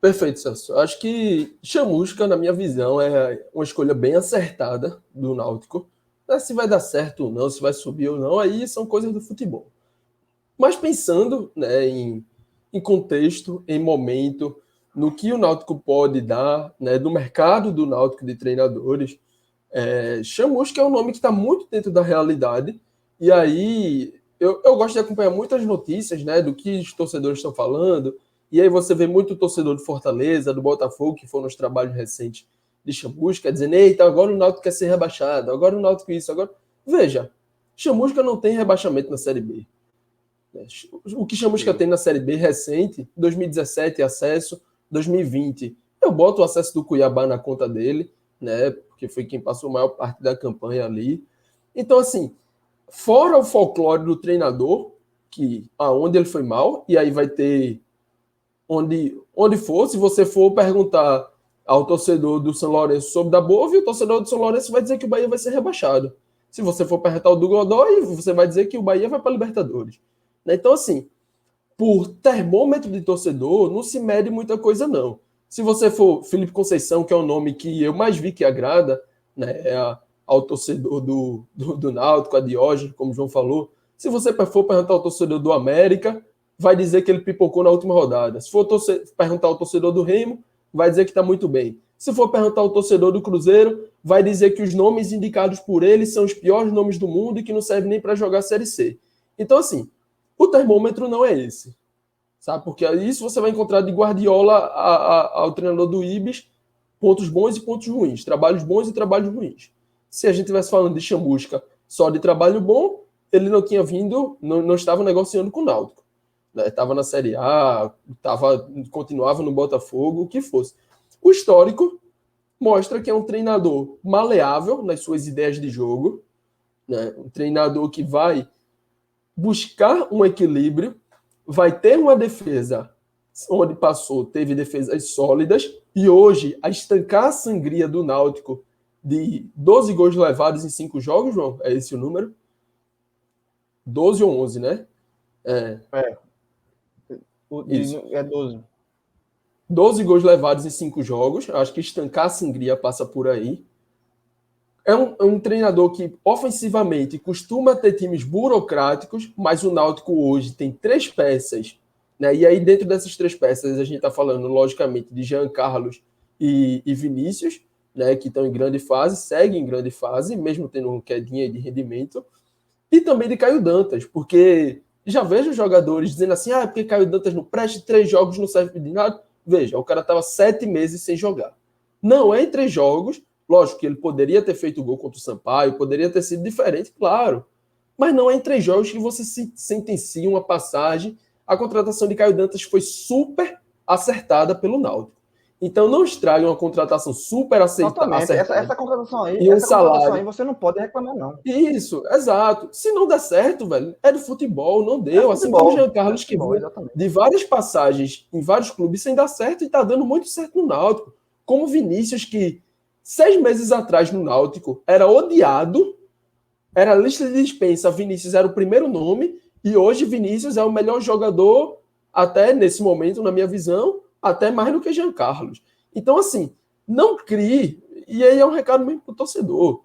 Perfeito, Celso. Acho que Chamusca, na minha visão, é uma escolha bem acertada do Náutico. Se vai dar certo ou não, se vai subir ou não, aí são coisas do futebol. Mas pensando, né, em contexto, em momento, no que o Náutico pode dar, né, do mercado do Náutico de treinadores, Chamusca é um nome que está muito dentro da realidade, e aí eu gosto de acompanhar muitas notícias, né, do que os torcedores estão falando, e aí você vê muito torcedor de Fortaleza, do Botafogo, que foram nos trabalhos recentes de Chamusca, dizendo, eita, agora o Náutico quer ser rebaixado, agora o Náutico isso, agora... Veja, Chamusca não tem rebaixamento na Série B. O que Chamusca tem na Série B recente, 2017 acesso, 2020, eu boto o acesso do Cuiabá na conta dele, né, porque foi quem passou a maior parte da campanha ali. Então, assim, fora o folclore do treinador, que aonde ele foi mal, e aí vai ter onde for, se você for perguntar ao torcedor do São Lourenço sobre da Bova, e o torcedor do São Lourenço vai dizer que o Bahia vai ser rebaixado. Se você for perguntar ao do Godoy, você vai dizer que o Bahia vai para a Libertadores. Então, assim, por termômetro de torcedor, não se mede muita coisa, não. Se você for Felipe Conceição, que é o nome que eu mais vi que agrada, né, ao torcedor do Náutico, a Diógenes, como o João falou, se você for perguntar ao torcedor do América, vai dizer que ele pipocou na última rodada. Se for perguntar ao torcedor do Remo, vai dizer que está muito bem. Se for perguntar ao torcedor do Cruzeiro, vai dizer que os nomes indicados por ele são os piores nomes do mundo e que não servem nem para jogar a Série C. Então, assim, o termômetro não é esse. Sabe? Porque isso você vai encontrar de Guardiola ao treinador do Ibis, pontos bons e pontos ruins, trabalhos bons e trabalhos ruins. Se a gente estivesse falando de Chamusca só de trabalho bom, ele não tinha vindo, não estava negociando com o Náutico. Estava na Série A, continuava no Botafogo, o que fosse. O histórico mostra que é um treinador maleável nas suas ideias de jogo, né? Um treinador que vai buscar um equilíbrio, vai ter uma defesa onde passou, teve defesas sólidas, e hoje a estancar a sangria do Náutico de 12 gols levados em 5 jogos, João, é esse o número? 12 ou 11, né? Isso. É 12. 12 gols levados em 5 jogos. Acho que estancar a sangria passa por aí. É um treinador que, ofensivamente, costuma ter times burocráticos, mas o Náutico hoje tem 3 peças, né? E aí, dentro dessas 3 peças, a gente está falando, logicamente, de Jean Carlos e Vinícius, né? Que estão em grande fase, seguem em grande fase, mesmo tendo uma quedinha de rendimento. E também de Caio Dantas, porque já vejo jogadores dizendo assim, porque Caio Dantas não presta, 3 jogos não serve de nada. Veja, o cara estava 7 meses sem jogar. Não é em 3 jogos, lógico que ele poderia ter feito gol contra o Sampaio, poderia ter sido diferente, claro. Mas não é em 3 jogos que você sentencia uma passagem. A contratação de Caio Dantas foi super acertada pelo Náutico. Então não estrague uma contratação super acertada. Essa contratação aí, e um salário. Você não pode reclamar, não. Isso, exato. Se não der certo, velho, é do futebol, não deu. Assim como o Jean Carlos, que viu de várias passagens em vários clubes sem dar certo e tá dando muito certo no Náutico. Como o Vinícius, que 6 meses atrás no Náutico era odiado, era lista de dispensa, Vinícius era o primeiro nome, e hoje Vinícius é o melhor jogador, até nesse momento, na minha visão, até mais do que Jean Carlos. Então, assim, não crie, e aí é um recado mesmo para o torcedor,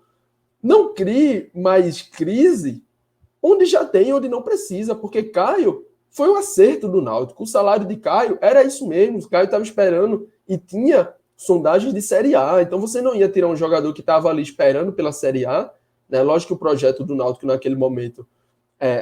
não crie mais crise onde já tem, onde não precisa, porque Caio foi um acerto do Náutico. O salário de Caio era isso mesmo, o Caio estava esperando e tinha sondagens de Série A, então você não ia tirar um jogador que estava ali esperando pela Série A, né? Lógico que o projeto do Náutico naquele momento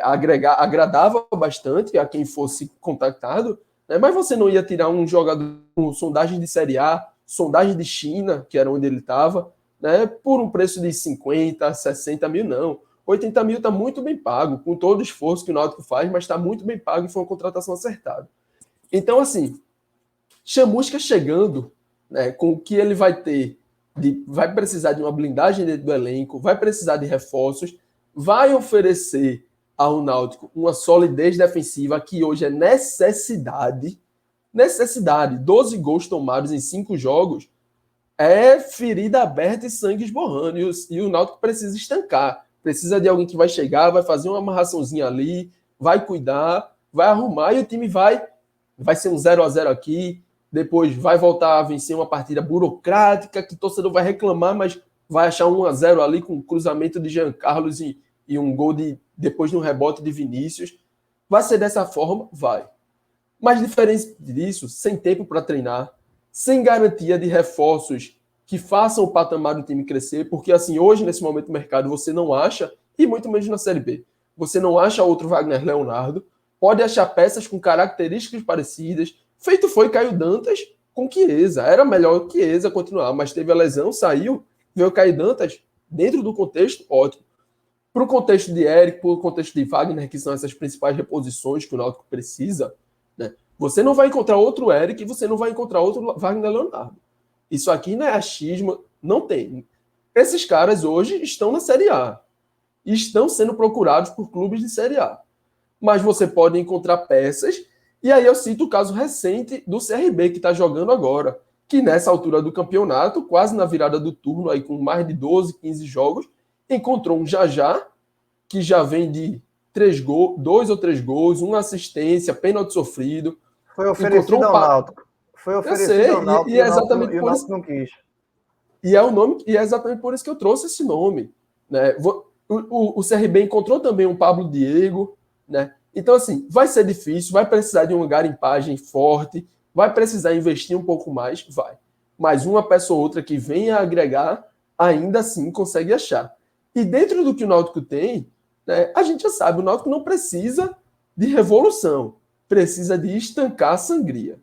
agradava bastante a quem fosse contactado, né? Mas você não ia tirar um jogador com sondagem de Série A, sondagem de China, que era onde ele estava, né? Por um preço de 50, 60 mil, não. 80 mil está muito bem pago, com todo o esforço que o Náutico faz, mas está muito bem pago e foi uma contratação acertada. Então, assim, Chamusca chegando, né, com o que ele vai ter, vai precisar de uma blindagem dentro do elenco, vai precisar de reforços, vai oferecer ao Náutico uma solidez defensiva que hoje é necessidade. 12 gols tomados em 5 jogos é ferida aberta e sangue esborrando, e o Náutico precisa estancar, precisa de alguém que vai chegar, vai fazer uma amarraçãozinha ali, vai cuidar, vai arrumar, e o time vai ser um 0-0 aqui, depois vai voltar a vencer uma partida burocrática, que o torcedor vai reclamar, mas vai achar 1-0 ali com um cruzamento de Jean Carlos e um gol depois de um rebote de Vinícius. Vai ser dessa forma? Vai. Mas diferente disso, sem tempo para treinar, sem garantia de reforços que façam o patamar do time crescer, porque assim, hoje, nesse momento do mercado, você não acha, e muito menos na Série B, você não acha outro Wagner Leonardo, pode achar peças com características parecidas, feito foi Caio Dantas com Chiesa, era melhor que Chiesa continuar, mas teve a lesão, saiu, veio Caio Dantas, dentro do contexto, ótimo. Para o contexto de Eric, para o contexto de Wagner, que são essas principais reposições que o Náutico precisa, né? Você não vai encontrar outro Eric e você não vai encontrar outro Wagner Leonardo. Isso aqui não é achismo, não tem. Esses caras hoje estão na Série A. Estão sendo procurados por clubes de Série A. Mas você pode encontrar peças, e aí eu cito o caso recente do CRB, que está jogando agora, que nessa altura do campeonato, quase na virada do turno, aí com mais de 12, 15 jogos, encontrou um Jajá, que já vem de 2 ou 3 gols, uma assistência, pênalti sofrido. Foi oferecido ao Náutico. Foi oferecido ao Náutico e é exatamente o Náutico não quis. E é exatamente por isso que eu trouxe esse nome, né? O CRB encontrou também um Pablo Diego, né? Então, assim, vai ser difícil, vai precisar de uma garimpagem forte, vai precisar investir um pouco mais, vai. Mas uma peça ou outra que venha agregar, ainda assim consegue achar. E dentro do que o Náutico tem, né, a gente já sabe, o Náutico não precisa de revolução, precisa de estancar a sangria.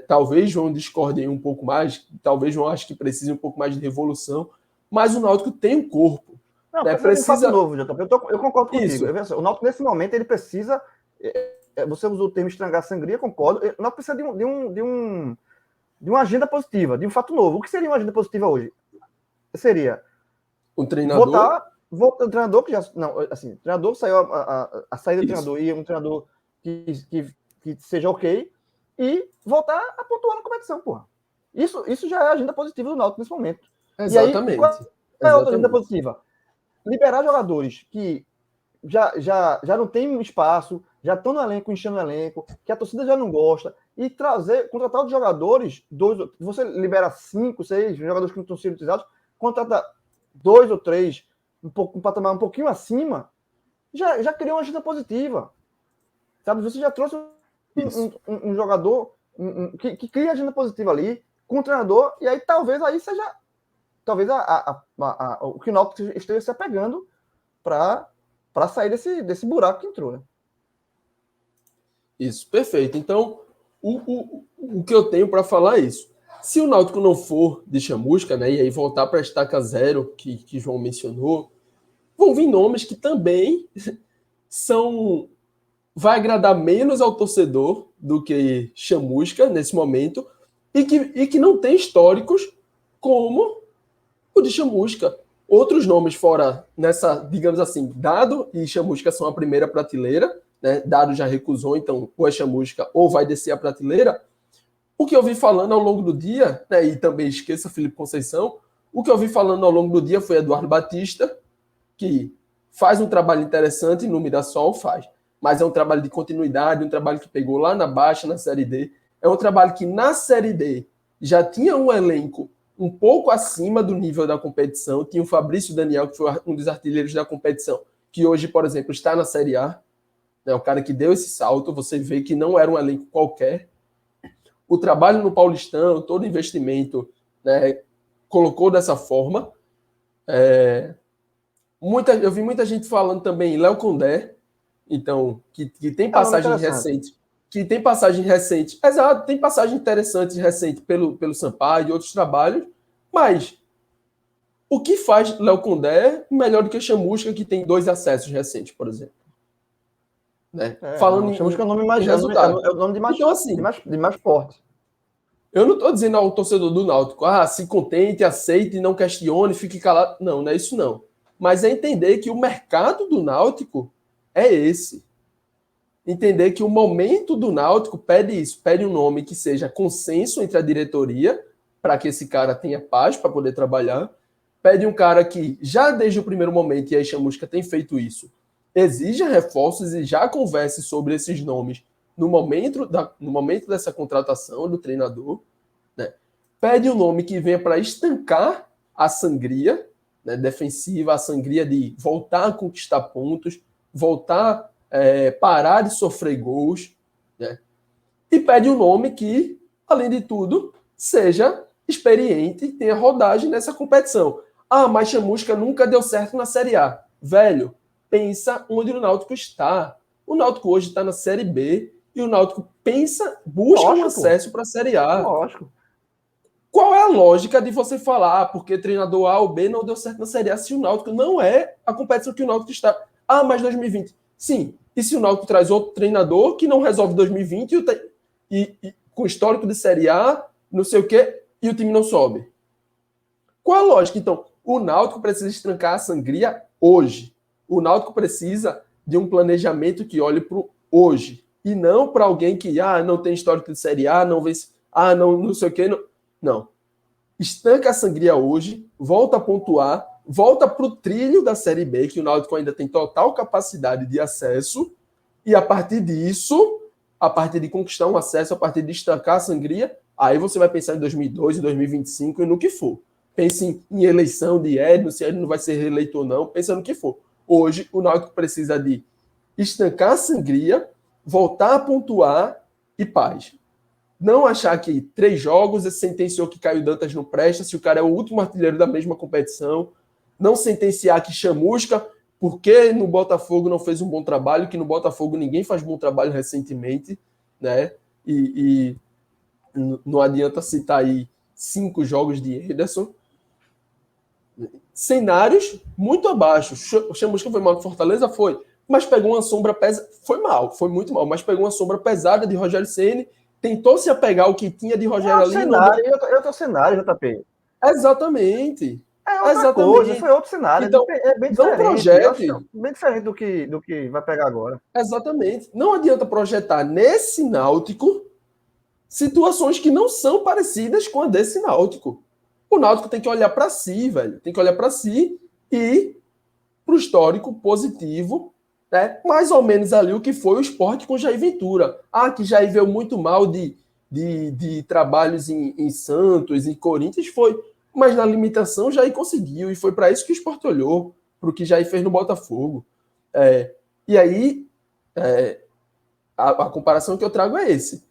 Talvez João discorde um pouco mais, talvez João ache que precise um pouco mais de revolução, mas o Náutico tem um corpo. Não, precisa de um fato novo, JP. Eu concordo contigo. Isso. O Náutico, nesse momento, ele precisa... Você usou o termo estancar a sangria, concordo. O Náutico precisa de uma agenda positiva, de um fato novo. O que seria uma agenda positiva hoje? Seria... Um treinador... O treinador que já... Não, assim, o treinador saiu a saída do treinador e um treinador que seja ok, e voltar a pontuar na competição, porra. Isso já é a agenda positiva do Náutico nesse momento. Exatamente. E aí, qual é a outra agenda positiva? Liberar jogadores que já não tem espaço, já estão no elenco, enchendo o elenco, que a torcida já não gosta, e contratar os jogadores, você libera 5, 6 jogadores que não estão sendo utilizados, contrata 2 ou 3, um patamar um pouquinho acima, já criou uma agenda positiva. Sabe? Você já trouxe um jogador que cria agenda positiva ali, com o treinador, e aí talvez seja o que o Náutico esteja se apegando para sair desse buraco que entrou, né? Isso, perfeito. Então, o que eu tenho para falar é isso. Se o Náutico não for de chamusca, né, e aí voltar para a estaca zero, que João mencionou, vão vir nomes que também vai agradar menos ao torcedor do que chamusca nesse momento, e que não tem históricos como o de chamusca. Outros nomes fora nessa, digamos assim, Dado e chamusca são a primeira prateleira, né? Dado já recusou, então ou é chamusca ou vai descer a prateleira. O que eu vi falando ao longo do dia, né, e também esqueça Felipe Conceição, o que eu vi falando ao longo do dia foi Eduardo Batista, que faz um trabalho interessante no Mirassol, mas é um trabalho de continuidade, um trabalho que pegou lá na baixa, na Série D. É um trabalho que na Série D já tinha um elenco um pouco acima do nível da competição. Tinha o Fabrício Daniel, que foi um dos artilheiros da competição, que hoje, por exemplo, está na Série A. É o cara que deu esse salto. Você vê que não era um elenco qualquer. O trabalho no Paulistão, todo investimento, né, colocou dessa forma. Eu vi muita gente falando também em Léo Condé, então, que tem passagem recente. Que tem passagem recente. Exato, tem passagem interessante recente pelo Sampaio e outros trabalhos, mas o que faz Léo Condé melhor do que Chamusca, que tem 2 acessos recentes, por exemplo? Né? Falando Chamusca é o nome mais resultado. É o nome de mais, então, assim, de mais forte. Eu não estou dizendo ao torcedor do Náutico, se contente, aceite, não questione, fique calado. Não é isso não. Mas é entender que o mercado do Náutico é esse. Entender que o momento do Náutico pede isso, pede um nome que seja consenso entre a diretoria, para que esse cara tenha paz para poder trabalhar, pede um cara que já desde o primeiro momento, e a Chamusca tem feito isso, exija reforços e já converse sobre esses nomes no momento dessa contratação do treinador, né? Pede um nome que venha para estancar a sangria, né, defensiva, a sangria de voltar a conquistar pontos, voltar parar de sofrer gols, né? E pede um nome que, além de tudo, seja experiente, tenha rodagem nessa competição. Ah, mas Chamusca nunca deu certo na Série A. Velho, pensa onde o Náutico está. O Náutico hoje está na Série B e o Náutico busca um acesso para a Série A. Lógico. Qual é a lógica de você falar porque treinador A ou B não deu certo na Série A se o Náutico não é a competição que o Náutico está? Ah, mas 2020. Sim. E se o Náutico traz outro treinador que não resolve 2020 e com histórico de Série A, não sei o quê, e o time não sobe? Qual a lógica? Então, o Náutico precisa estrancar a sangria hoje. O Náutico precisa de um planejamento que olhe para o hoje. E não para alguém que não tem histórico de Série A, não vence, não sei o quê. Não. Estanca a sangria hoje, volta a pontuar, volta para o trilho da Série B, que o Náutico ainda tem total capacidade de acesso, e a partir disso, a partir de conquistar um acesso, a partir de estancar a sangria, aí você vai pensar em 2002, em 2025 e no que for. Pense em eleição de Edno, se Edno vai ser reeleito ou não, pensa no que for. Hoje, o Náutico precisa de estancar a sangria, voltar a pontuar e paz. Não achar que 3 jogos, sentenciou que Caio Dantas não presta, se o cara é o último artilheiro da mesma competição. Não sentenciar que Chamusca, porque no Botafogo não fez um bom trabalho, que no Botafogo ninguém faz bom trabalho recentemente, né? E não adianta citar aí 5 jogos de Ederson. Cenários muito abaixo. O Chamusca foi mal com Fortaleza? Foi. Mas pegou uma sombra pesada. Foi mal, foi muito mal, mas pegou uma sombra pesada de Rogério Ceni, tentou se apegar ao que tinha de Rogério ali. Outro cenário, JP. Exatamente. É outra coisa, foi outro cenário. Então, é bem não projete. Bem diferente do que vai pegar agora. Exatamente. Não adianta projetar nesse Náutico situações que não são parecidas com a desse Náutico. O Náutico tem que olhar para si, velho. Tem que olhar para si e para o histórico positivo, né? Mais ou menos ali o que foi o Sport com Jair Ventura. Que Jair veio muito mal de trabalhos em Santos, em Corinthians, foi. Mas na limitação Jair conseguiu. E foi para isso que o Sport olhou, para o que Jair fez no Botafogo. E aí, a comparação que eu trago é esse.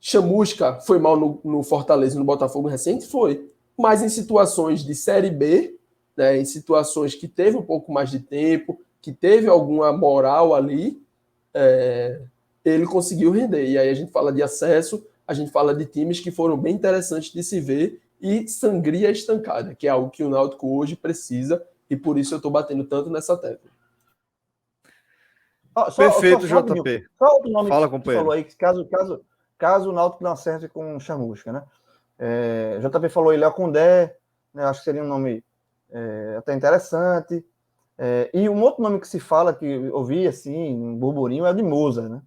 Chamusca foi mal no Fortaleza e no Botafogo recente? Foi. Mas em situações de Série B, né, em situações que teve um pouco mais de tempo, que teve alguma moral ali, ele conseguiu render. E aí a gente fala de acesso, a gente fala de times que foram bem interessantes de se ver e sangria estancada, que é algo que o Náutico hoje precisa, e por isso eu estou batendo tanto nessa tecla. Perfeito, JP. Só outro nome Fala, que companheiro. Falou aí, que caso o Náutico não acerte com o Chamusca, né? JP falou aí, Léo Condé, né? Acho que seria um nome até interessante. E um outro nome que se fala, que eu ouvi assim, um burburinho, é o de Moza, né?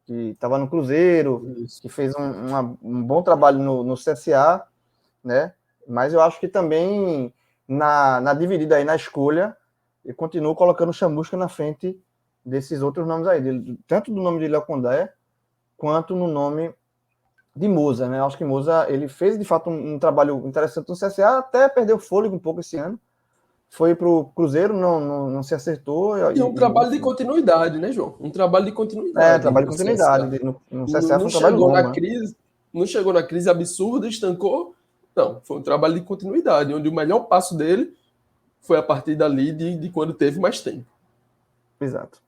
Que estava no Cruzeiro, que fez um bom trabalho no CSA, né? Mas eu acho que também na dividida aí na escolha, eu continuo colocando o Chamusca na frente desses outros nomes aí, tanto do nome de Léo Condé quanto no nome de Moza, né? Acho que Moza, ele fez de fato um trabalho interessante no CSA, até perdeu fôlego um pouco esse ano. Foi pro Cruzeiro, não se acertou. E um trabalho de continuidade, né, João? Um trabalho de continuidade. Trabalho de continuidade. No CSA foi um trabalho longo, na crise, não chegou na crise absurda, estancou. Não, foi um trabalho de continuidade, onde o melhor passo dele foi a partir dali de quando teve mais tempo. Exato.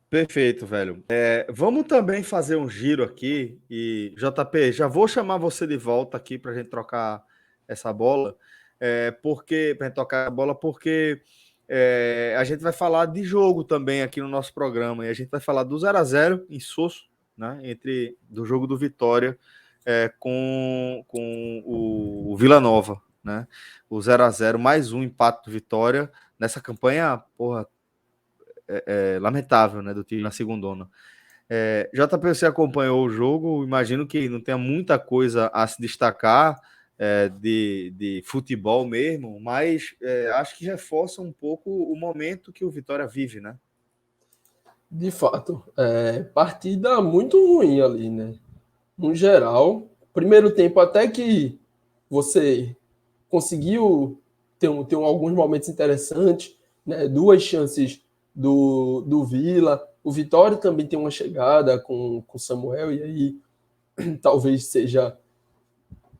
Perfeito, velho. Vamos também fazer um giro aqui e, JP, já vou chamar você de volta aqui para a gente trocar essa bola, porque a gente vai falar de jogo também aqui no nosso programa e a gente vai falar do 0-0 em Sosso, né, do jogo do Vitória com o Vila Nova, né? O 0-0, mais um empate do Vitória nessa campanha, porra, lamentável, né, do time na segundona. JP, você acompanhou o jogo, imagino que não tenha muita coisa a se destacar de futebol mesmo, mas acho que reforça um pouco o momento que o Vitória vive, né? De fato, partida muito ruim ali, né? No geral, primeiro tempo até que você conseguiu ter alguns momentos interessantes, né? 2 chances do Vila. O Vitória também tem uma chegada com o Samuel, e aí talvez seja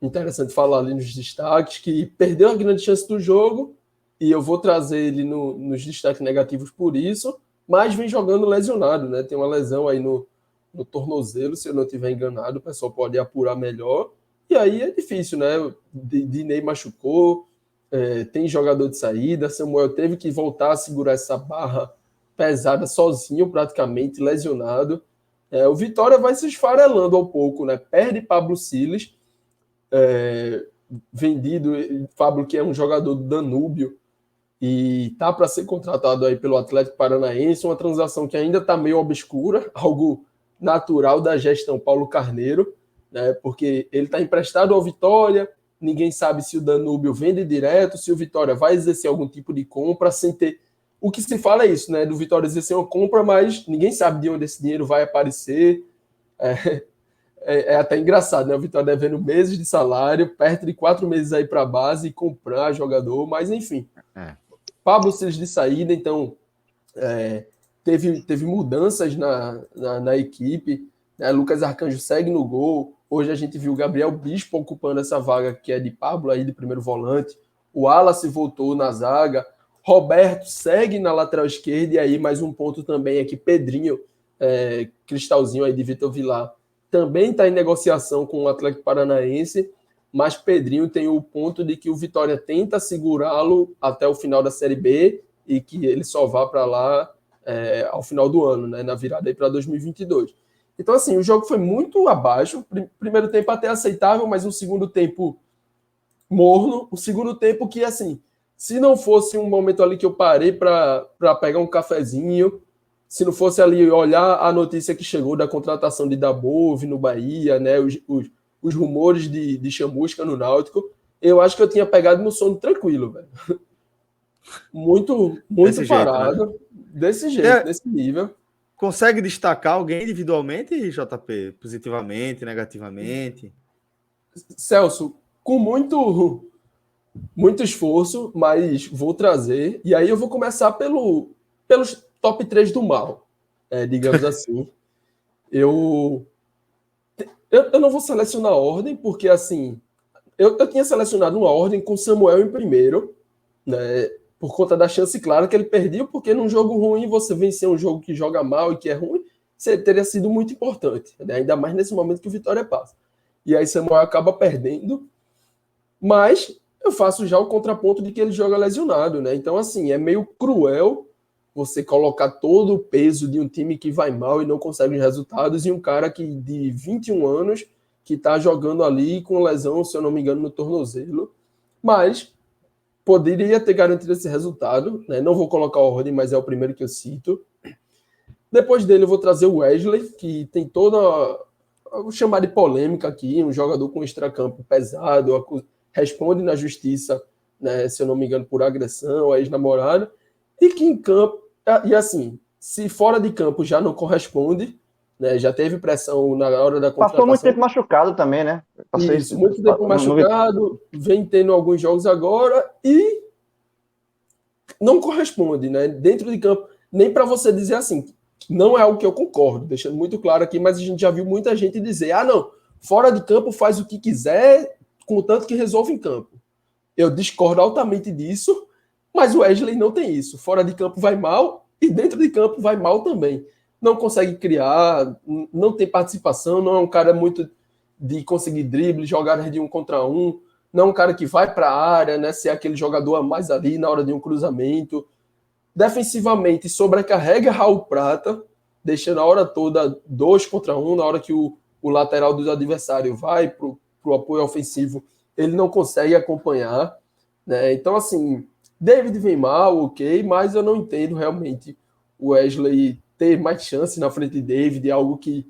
interessante falar ali nos destaques, que perdeu a grande chance do jogo, e eu vou trazer ele nos destaques negativos por isso, mas vem jogando lesionado, né? Tem uma lesão aí no tornozelo, se eu não estiver enganado, o pessoal pode apurar melhor, e aí é difícil, né? Dinei machucou, tem jogador de saída, Samuel teve que voltar a segurar essa barra pesada sozinho, praticamente, lesionado. O Vitória vai se esfarelando um pouco, né? Perde Pablo Siles, vendido, Pablo, que é um jogador do Danúbio, e tá para ser contratado aí pelo Atlético Paranaense, uma transação que ainda está meio obscura, algo natural da gestão Paulo Carneiro, né? Porque ele está emprestado ao Vitória, ninguém sabe se o Danúbio vende direto, se o Vitória vai exercer algum tipo de compra, sem ter... O que se fala é isso, né? Do Vitória exercer uma compra, mas ninguém sabe de onde esse dinheiro vai aparecer. É até engraçado, né? O Vitória devendo meses de salário, perto de 4 meses aí para a base e comprar jogador, mas enfim. Pablo Siles de saída, então teve mudanças na equipe, né? Lucas Arcanjo segue no gol. Hoje a gente viu o Gabriel Bispo ocupando essa vaga que é de Pablo aí, de primeiro volante. O Wallace voltou na zaga. Roberto segue na lateral esquerda, e aí mais um ponto também é que Pedrinho, cristalzinho aí de Vitor Vilar, também está em negociação com o Atlético Paranaense, mas Pedrinho tem o ponto de que o Vitória tenta segurá-lo até o final da Série B e que ele só vá para lá ao final do ano, né, na virada aí para 2022. Então, assim, o jogo foi muito abaixo. Primeiro tempo até aceitável, mas um segundo tempo morno. O segundo tempo que, assim, se não fosse um momento ali que eu parei para pegar um cafezinho, se não fosse ali olhar a notícia que chegou da contratação de Dabove no Bahia, né, os rumores de Chamusca no Náutico, eu acho que eu tinha pegado no sono tranquilo, velho. Muito Desse parado. jeito, né? Desse jeito, desse nível. Consegue destacar alguém individualmente, JP? Positivamente, negativamente? Celso, com muito esforço, mas vou trazer. E aí eu vou começar pelos top 3 do mal, digamos assim. Eu não vou selecionar a ordem, porque assim, eu tinha selecionado uma ordem com Samuel em primeiro, né, por conta da chance clara que ele perdeu, porque num jogo ruim, você vencer um jogo que joga mal e que é ruim, teria sido muito importante, né, ainda mais nesse momento que o Vitória passa. E aí Samuel acaba perdendo, mas eu faço já o contraponto de que ele joga lesionado, né? Então, assim, é meio cruel você colocar todo o peso de um time que vai mal e não consegue os resultados e um cara que de 21 anos que está jogando ali com lesão, se eu não me engano, no tornozelo, mas poderia ter garantido esse resultado, né? Não vou colocar a ordem, mas é o primeiro que eu cito. Depois dele eu vou trazer o Wesley, que tem toda, vou chamar de polêmica aqui, um jogador com extracampo pesado, responde na justiça, né, se eu não me engano, por agressão, a ex-namorada, e que em campo, e assim, se fora de campo já não corresponde, né, já teve pressão na hora da contratação. Passou muito tempo machucado também, né? Isso, muito tempo machucado, vem tendo alguns jogos agora e não corresponde, né? Dentro de campo, nem para você dizer assim, não é algo que eu concordo, deixando muito claro aqui, mas a gente já viu muita gente dizer, não, fora de campo faz o que quiser, contanto que resolve em campo. Eu discordo altamente disso, mas o Wesley não tem isso. Fora de campo vai mal e dentro de campo vai mal também. Não consegue criar, não tem participação, não é um cara muito de conseguir drible, jogadas de 1 contra 1, não é um cara que vai para a área, né, ser aquele jogador a mais ali na hora de um cruzamento. Defensivamente, sobrecarrega Raul Prata, deixando a hora toda 2 contra 1, na hora que o lateral do adversário vai para o apoio ofensivo, ele não consegue acompanhar, né? Então, assim, David vem mal, ok, mas eu não entendo realmente o Wesley ter mais chance na frente de David, algo que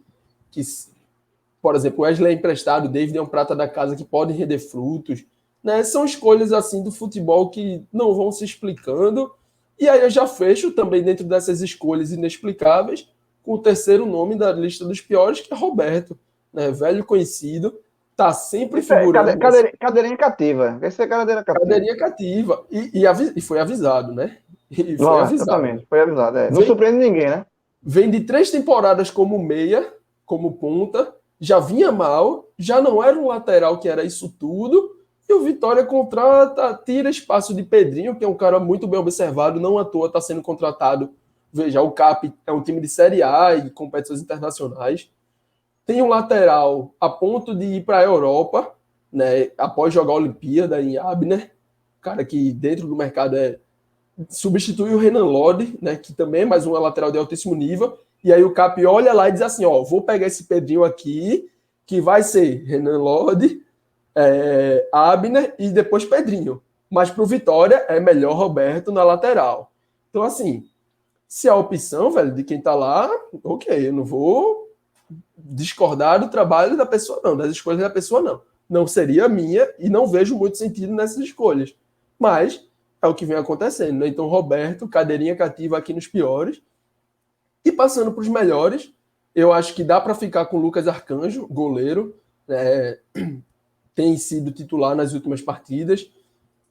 por exemplo, o Wesley é emprestado, o David é um prata da casa que pode render frutos, né? São escolhas assim do futebol que não vão se explicando, e aí eu já fecho também dentro dessas escolhas inexplicáveis com o terceiro nome da lista dos piores, que é Roberto, né? Velho conhecido, tá sempre figurando. Cadeirinha cativa. Esse é cadeirinha cativa. Cadeirinha cativa. E foi avisado, né? E foi avisado. Exatamente, foi avisado. Não surpreende ninguém, né? Vem de 3 temporadas como meia, como ponta, já vinha mal, já não era um lateral que era isso tudo, e o Vitória contrata, tira espaço de Pedrinho, que é um cara muito bem observado, não à toa está sendo contratado. Veja, o CAP é um time de Série A e competições internacionais. Tem um lateral a ponto de ir para a Europa, né, após jogar a Olimpíada em Abner, cara que dentro do mercado substitui o Renan Lodi, né, que também é mais um lateral de altíssimo nível, e aí o Cap olha lá e diz assim, ó, vou pegar esse Pedrinho aqui, que vai ser Renan Lodi, Abner e depois Pedrinho. Mas para o Vitória é melhor Roberto na lateral. Então, assim, se a opção, velho, de quem tá lá, ok, eu não vou discordar do trabalho da pessoa, não, das escolhas da pessoa, não. Não seria a minha e não vejo muito sentido nessas escolhas. Mas é o que vem acontecendo, né? Então, Roberto, cadeirinha cativa aqui nos piores. E passando para os melhores, eu acho que dá para ficar com o Lucas Arcanjo, goleiro, né? Tem sido titular nas últimas partidas,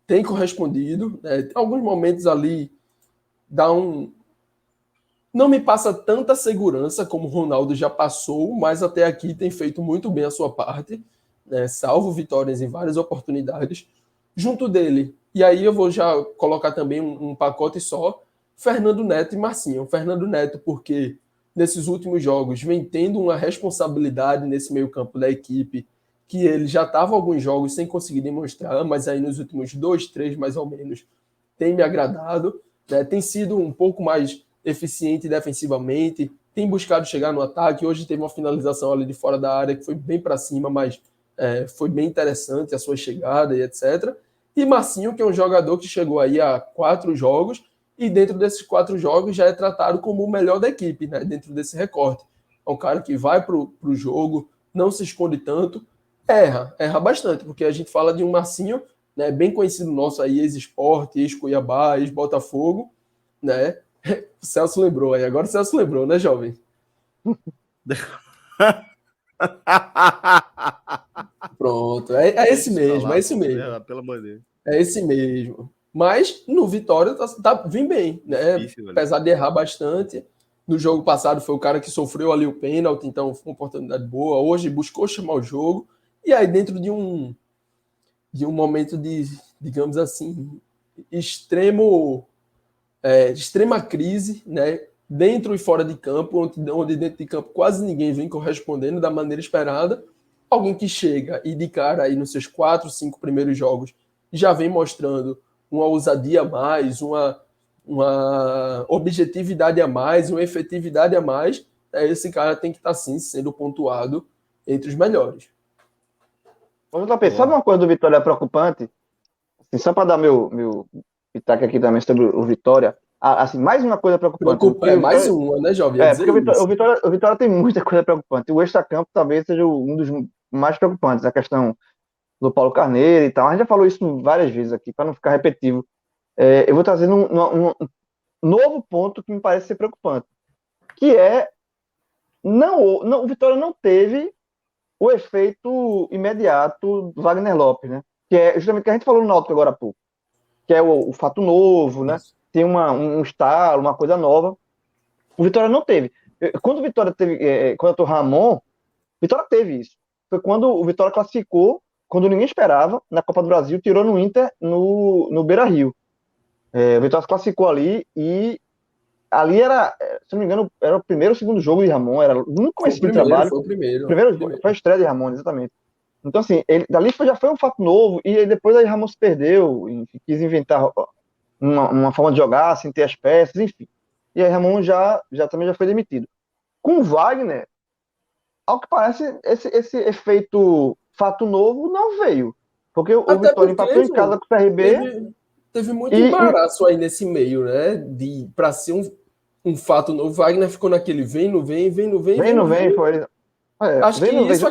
tem correspondido, né? Tem alguns momentos ali não me passa tanta segurança como o Ronaldo já passou, mas até aqui tem feito muito bem a sua parte, né? Salvo vitórias em várias oportunidades. Junto dele, e aí eu vou já colocar também um pacote só, Fernando Neto e Marcinho. Fernando Neto, porque nesses últimos jogos vem tendo uma responsabilidade nesse meio campo da equipe, que ele já estava alguns jogos sem conseguir demonstrar, mas aí nos últimos 2, 3 mais ou menos tem me agradado, né? Tem sido um pouco mais eficiente defensivamente, tem buscado chegar no ataque. Hoje teve uma finalização ali de fora da área que foi bem para cima, mas foi bem interessante a sua chegada e etc. E Marcinho, que é um jogador que chegou aí a 4 jogos, e dentro desses 4 jogos já é tratado como o melhor da equipe, né? Dentro desse recorte. É um cara que vai para o jogo, não se esconde tanto, erra bastante, porque a gente fala de um Marcinho, né, bem conhecido nosso aí, ex-Sport, ex-Cuiabá, ex-Botafogo, né? O Celso lembrou aí, agora o Celso lembrou, né, jovem? Pronto, é esse mesmo, é esse mesmo. Pelo amor de Deus. É esse mesmo. Mas no Vitória vem bem, né? Difícil, apesar de errar bastante. No jogo passado foi o cara que sofreu ali o pênalti, então foi uma oportunidade boa. Hoje buscou chamar o jogo. E aí, dentro de um momento de, digamos assim, extrema crise, né? Dentro e fora de campo, onde dentro de campo quase ninguém vem correspondendo da maneira esperada. Alguém que chega e de cara aí nos seus 4, 5 primeiros jogos já vem mostrando uma ousadia a mais, uma objetividade a mais, uma efetividade a mais. Esse cara tem que estar, sim, sendo pontuado entre os melhores. Vamos lá, pensar uma coisa do Vitória preocupante, assim, só para dar meu pitaco aqui também sobre o Vitória. Assim, mais uma coisa preocupante. Mais uma, né, Jovem? Porque o Vitória tem muita coisa preocupante. O extracampo talvez seja um dos mais preocupantes, a questão do Paulo Carneiro e tal. A gente já falou isso várias vezes aqui, para não ficar repetitivo. Eu vou trazer um novo ponto que me parece ser preocupante, que é o Vitória não teve o efeito imediato do Wagner Lopes, né? Que é justamente o que a gente falou no Náutico agora há pouco, que é o fato novo, né? Tem um estalo, uma coisa nova. O Vitória não teve. Quando o Vitória teve, quando o Ramon, o Vitória teve isso. Foi quando o Vitória classificou, quando ninguém esperava, na Copa do Brasil, tirou no Inter, no Beira-Rio. O Vitória se classificou ali e ali era, se não me engano, era o primeiro ou segundo jogo de Ramon, era no começo do trabalho. Foi o primeiro. Foi a estreia de Ramon, exatamente. Então, assim, dali já foi um fato novo, e aí depois aí Ramon se perdeu, quis inventar uma forma de jogar, sem ter as peças, enfim. E aí Ramon também já foi demitido. Com o Wagner, ao que parece, esse efeito fato novo não veio. Porque o Vitória empatou em casa com o CRB. Teve muito embaraço aí nesse meio, né? Para ser um fato novo. Wagner ficou naquele vem, não vem. Foi. Acho que isso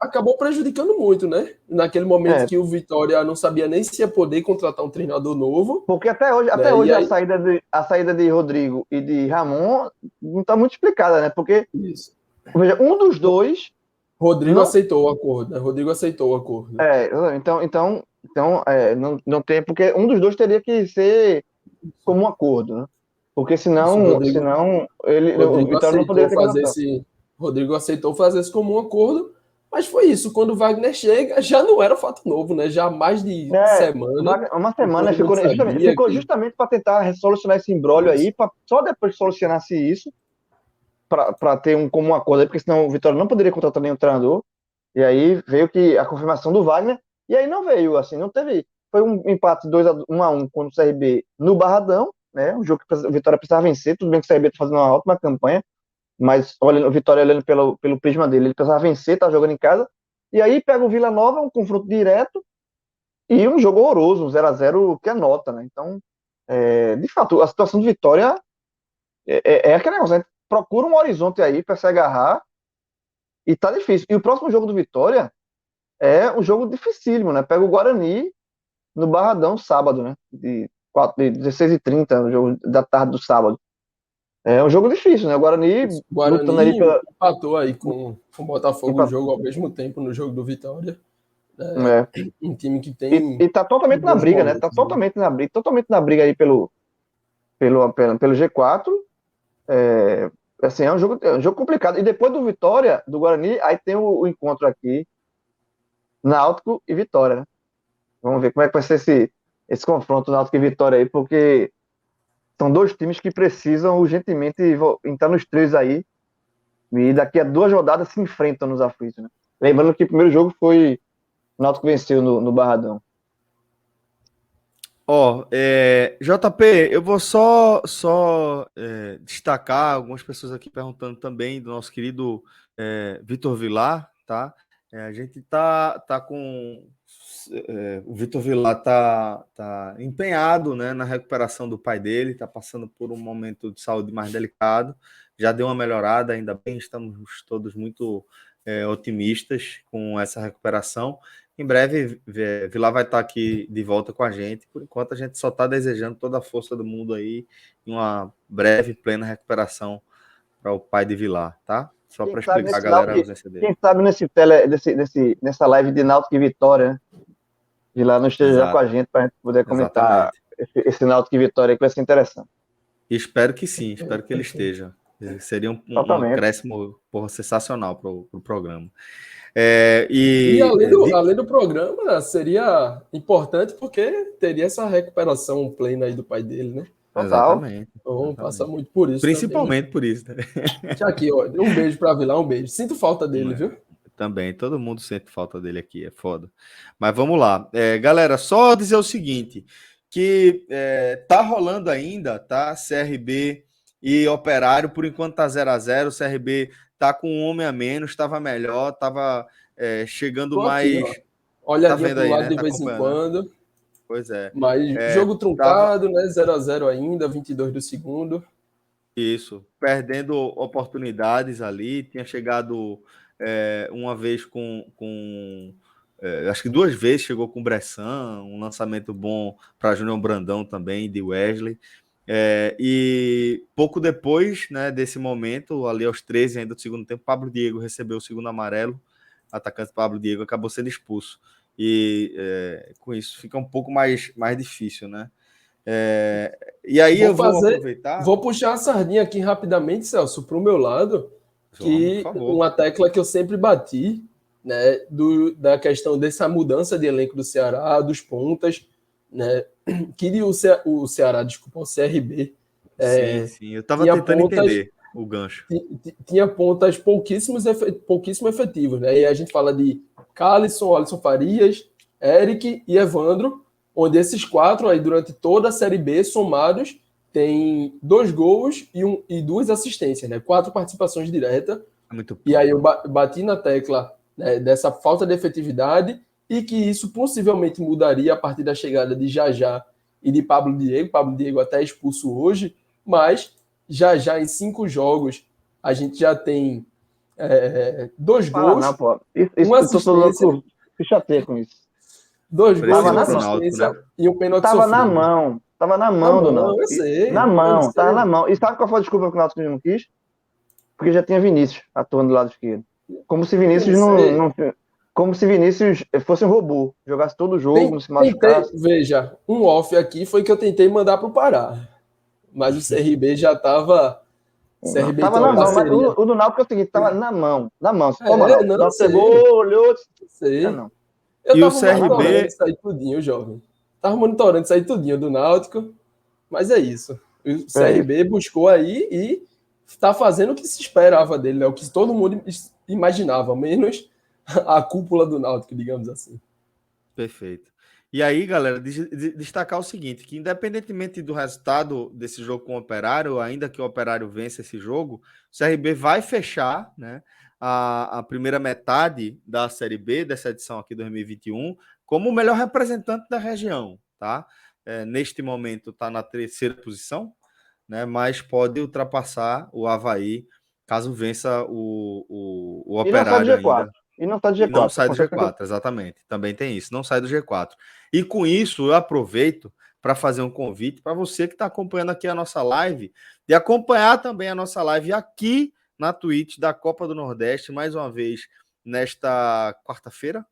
acabou prejudicando muito, né? Naquele momento que o Vitória não sabia nem se ia poder contratar um treinador novo. Porque até hoje a saída de Rodrigo e de Ramon não está muito explicada, né? Porque veja, um dos dois. Rodrigo aceitou o acordo, né? Rodrigo aceitou o acordo. Então não tem, porque um dos dois teria que ser como um acordo, né? Porque senão o Vitória não poderia ter fazer Rodrigo aceitou fazer isso como um acordo, Mas foi isso, quando o Wagner chega, já não era fato novo, né? Já há mais de semana. Uma semana Todo ficou que- justamente para tentar solucionar esse imbróglio aí, só depois que solucionasse isso, para ter um comum acordo aí, porque senão o Vitória não poderia contratar nenhum treinador. E aí veio que a confirmação do Wagner, e aí não veio, assim, não teve. Foi um empate 1-1 contra o CRB no Barradão, né? Um jogo que o Vitória precisava vencer. Tudo bem que o CRB está fazendo uma ótima campanha, mas olhando, o Vitória olhando pelo prisma dele, ele precisava vencer, tá jogando em casa. E aí pega o Vila Nova, um confronto direto e um jogo horroroso, um 0-0 que é nota, né? Então, de fato, a situação do Vitória é aquele negócio, né? Procura um horizonte aí para se agarrar e tá difícil. E o próximo jogo do Vitória é um jogo dificílimo, né? Pega o Guarani no Barradão sábado, né? De 16h30, no jogo da tarde do sábado. É um jogo difícil, né? O Guarani O lutando ali Guarani empatou aí com o Botafogo o Empa- jogo ao mesmo tempo no jogo do Vitória. É. Um time que tem E tá totalmente na bons briga, né? Tá momentos, né? totalmente na briga aí pelo G4. Assim, é um jogo complicado. E depois do Vitória, do Guarani, aí tem o encontro aqui, Náutico e Vitória, né? Vamos ver como é que vai ser esse confronto Náutico e Vitória aí, porque são dois times que precisam urgentemente entrar nos três aí. E daqui a 2 rodadas se enfrentam nos aflitos, né? Lembrando que o primeiro jogo foi o Náutico venceu no Barradão. Ó, JP, eu vou só destacar algumas pessoas aqui perguntando também do nosso querido Vitor Vilar, tá? A gente tá com o Vitor Vilar tá empenhado, né, na recuperação do pai dele, tá passando por um momento de saúde mais delicado, já deu uma melhorada, ainda bem, estamos todos muito otimistas com essa recuperação. Em breve, Vilar vai estar aqui de volta com a gente. Por enquanto, a gente só está desejando toda a força do mundo aí e uma breve, plena recuperação para o pai de Vilar, tá? Só para explicar a galera a ausência dele. Quem sabe nessa live de Náutico e Vitória, né? Vilar não esteja já com a gente para a gente poder comentar esse Náutico e Vitória aí, que vai ser interessante. Espero que sim, espero que ele esteja. Seria um acréscimo sensacional para o programa. E além do programa, seria importante porque teria essa recuperação plena aí do pai dele, né? Exatamente. Então, passa muito por isso. Principalmente também. Por isso, né? Já aqui, ó, um beijo para Vilar, um beijo. Sinto falta dele, viu? Também, todo mundo sente falta dele aqui, é foda. Mas vamos lá. Galera, só dizer o seguinte, que tá rolando ainda, tá? CRB e Operário, por enquanto tá 0-0, o CRB tá com um homem a menos, estava melhor, estava chegando mais... Aqui, olhadinha tá vendo pro aí, lado né? de Tá vez em quando. Pois é. Mas jogo truncado, né? 0-0 ainda, 22 do segundo. Isso, perdendo oportunidades ali, tinha chegado uma vez acho que 2 vezes chegou com o Bressan, um lançamento bom para Júnior Brandão também, de Wesley. E pouco depois, né, desse momento, ali aos 13 ainda do segundo tempo, Pablo Diego recebeu o segundo amarelo, o atacante Pablo Diego acabou sendo expulso. E com isso fica um pouco mais difícil, né? E aí vou aproveitar. Vou puxar a sardinha aqui rapidamente, Celso, para o meu lado, que uma tecla que eu sempre bati, né, da questão dessa mudança de elenco do Ceará, dos pontas, né, que o Ceará, desculpa, o CRB. Sim, eu estava tentando entender o gancho. Tinha pontas pouquíssimo efetivos, né? E a gente fala de Calisson, Alisson Farias, Eric e Evandro, onde esses 4 aí durante toda a Série B somados tem 2 gols e 2 assistências, né? 4 participações diretas. E aí eu bati na tecla, né, dessa falta de efetividade e que isso possivelmente mudaria a partir da chegada de Jajá e de Pablo Diego. Pablo Diego até expulso hoje, mas já em 5 jogos a gente já tem 2 gols, não, pô. uma assistência. Se chateia com isso. 2 gols, uma assistência, né? E um pênalti sofrido. Tava na mão do Náutico. Eu sei. Tava na mão. E sabe qual foi a desculpa que o Náutico não quis? Porque já tinha Vinícius atuando do lado esquerdo. Como se Vinícius como se Vinícius fosse um robô, jogasse todo o jogo, não se machucasse. Veja, um off aqui foi que eu tentei mandar pro Pará. Mas o CRB já estava CRB Tava tem na uma mão, mas parceria. o do Náutico é o seguinte, tava na mão. Não, Náutico sei. pegou, olhou, Sei. não. Eu E o tava monitorando CRB, isso aí tudinho, jovem. Tava monitorando isso aí tudinho do Náutico, mas é isso. O CRB buscou aí e tá fazendo o que se esperava dele, né? O que todo mundo imaginava, menos a cúpula do Náutico, digamos assim. perfeito. E aí, galera, destacar o seguinte, que independentemente do resultado desse jogo com o Operário, ainda que o Operário vença esse jogo, o CRB vai fechar, né, a primeira metade da Série B, dessa edição aqui 2021, como o melhor representante da região, tá? Neste momento está na terceira posição, né, mas pode ultrapassar o Avaí, caso vença o E não sai do Operário G4. ainda. E não sai do E não G4. sai do G4, exatamente. Também tem isso, não sai do G4. E com isso, eu aproveito para fazer um convite para você que está acompanhando aqui a nossa live, de acompanhar também a nossa live aqui na Twitch da Copa do Nordeste, mais uma vez, nesta quarta-feira.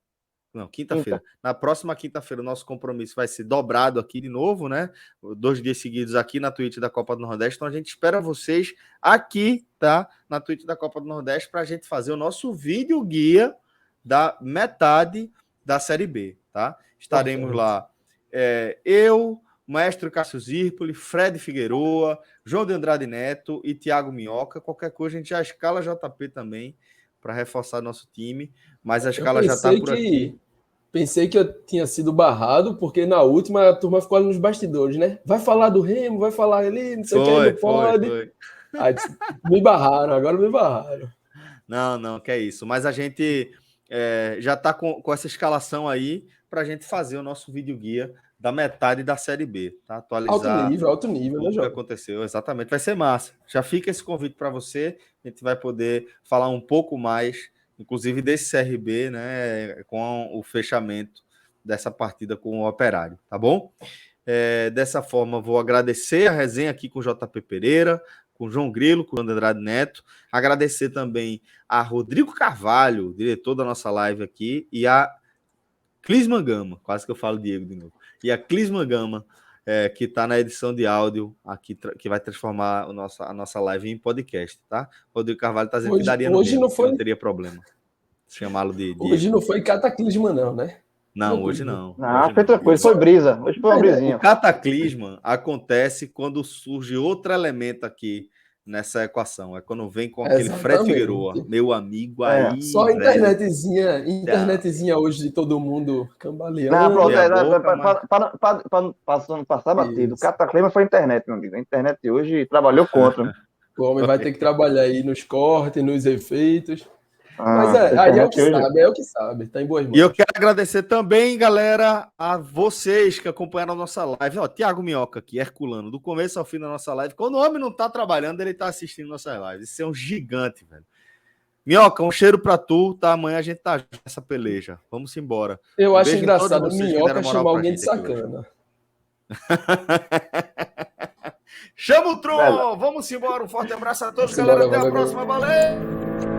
Não, quinta-feira. Na próxima quinta-feira, o nosso compromisso vai ser dobrado aqui de novo, né? 2 dias seguidos aqui na Twitch da Copa do Nordeste. Então a gente espera vocês aqui, tá? Na Twitch da Copa do Nordeste, para a gente fazer o nosso vídeo guia da metade da Série B, tá? Estaremos lá. Eu, Maestro Cássio Zirpoli, Fred Figueroa, João de Andrade Neto e Thiago Minhoca. Qualquer coisa, a gente já escala JP também para reforçar nosso time. Mas a escala já está por aqui. Pensei que eu tinha sido barrado, porque na última a turma ficou ali nos bastidores, né? Vai falar do Remo, vai falar ali, não sei o que, não pode. Foi. Aí me barraram, agora me barraram. Não, que é isso. Mas a gente já está com essa escalação aí para a gente fazer o nosso vídeo guia da metade da Série B, tá? Atualizar alto nível, né, o que aconteceu, exatamente. Vai ser massa. Já fica esse convite para você. A gente vai poder falar um pouco mais, inclusive desse CRB, né, com o fechamento dessa partida com o Operário, tá bom? Dessa forma, vou agradecer a resenha aqui com o JP Pereira, com o João Grilo, com o Andrade Neto, agradecer também a Rodrigo Carvalho, diretor da nossa live aqui, e a Clisman Gama, quase que eu falo Diego de novo, e a Clisman Gama, que está na edição de áudio aqui, que vai transformar a nossa live em podcast, tá? Rodrigo Carvalho está dizendo que daria no mesmo, não teria problema chamá-lo de Diego. Hoje não foi cataclisma não, né? Não, hoje não. Não, foi tranquilo, foi brisa. Hoje foi uma brisinha. O cataclisma acontece quando surge outro elemento aqui nessa equação. É quando vem com aquele Fred Figueroa, meu amigo aí. Só a internetzinha hoje de todo mundo cambaleando. Não, pronto, para não passar batido. O cataclisma foi a internet, meu amigo. A internet hoje trabalhou contra. O homem vai ter que trabalhar aí nos cortes, nos efeitos. Mas aí é o que sabe, tá em boas mãos. E eu quero agradecer também, galera, a vocês que acompanharam a nossa live. Ó, Thiago Minhoca aqui, Herculano, do começo ao fim da nossa live. Quando o homem não tá trabalhando, ele tá assistindo nossas lives. Isso é um gigante, velho. Minhoca, um cheiro pra tu, tá? Amanhã a gente tá nessa peleja. Vamos embora. Eu acho engraçado o Minhoca chamar alguém de sacana. Chama o Tron! Vamos embora. Um forte abraço a todos, galera. Até a próxima. Valeu!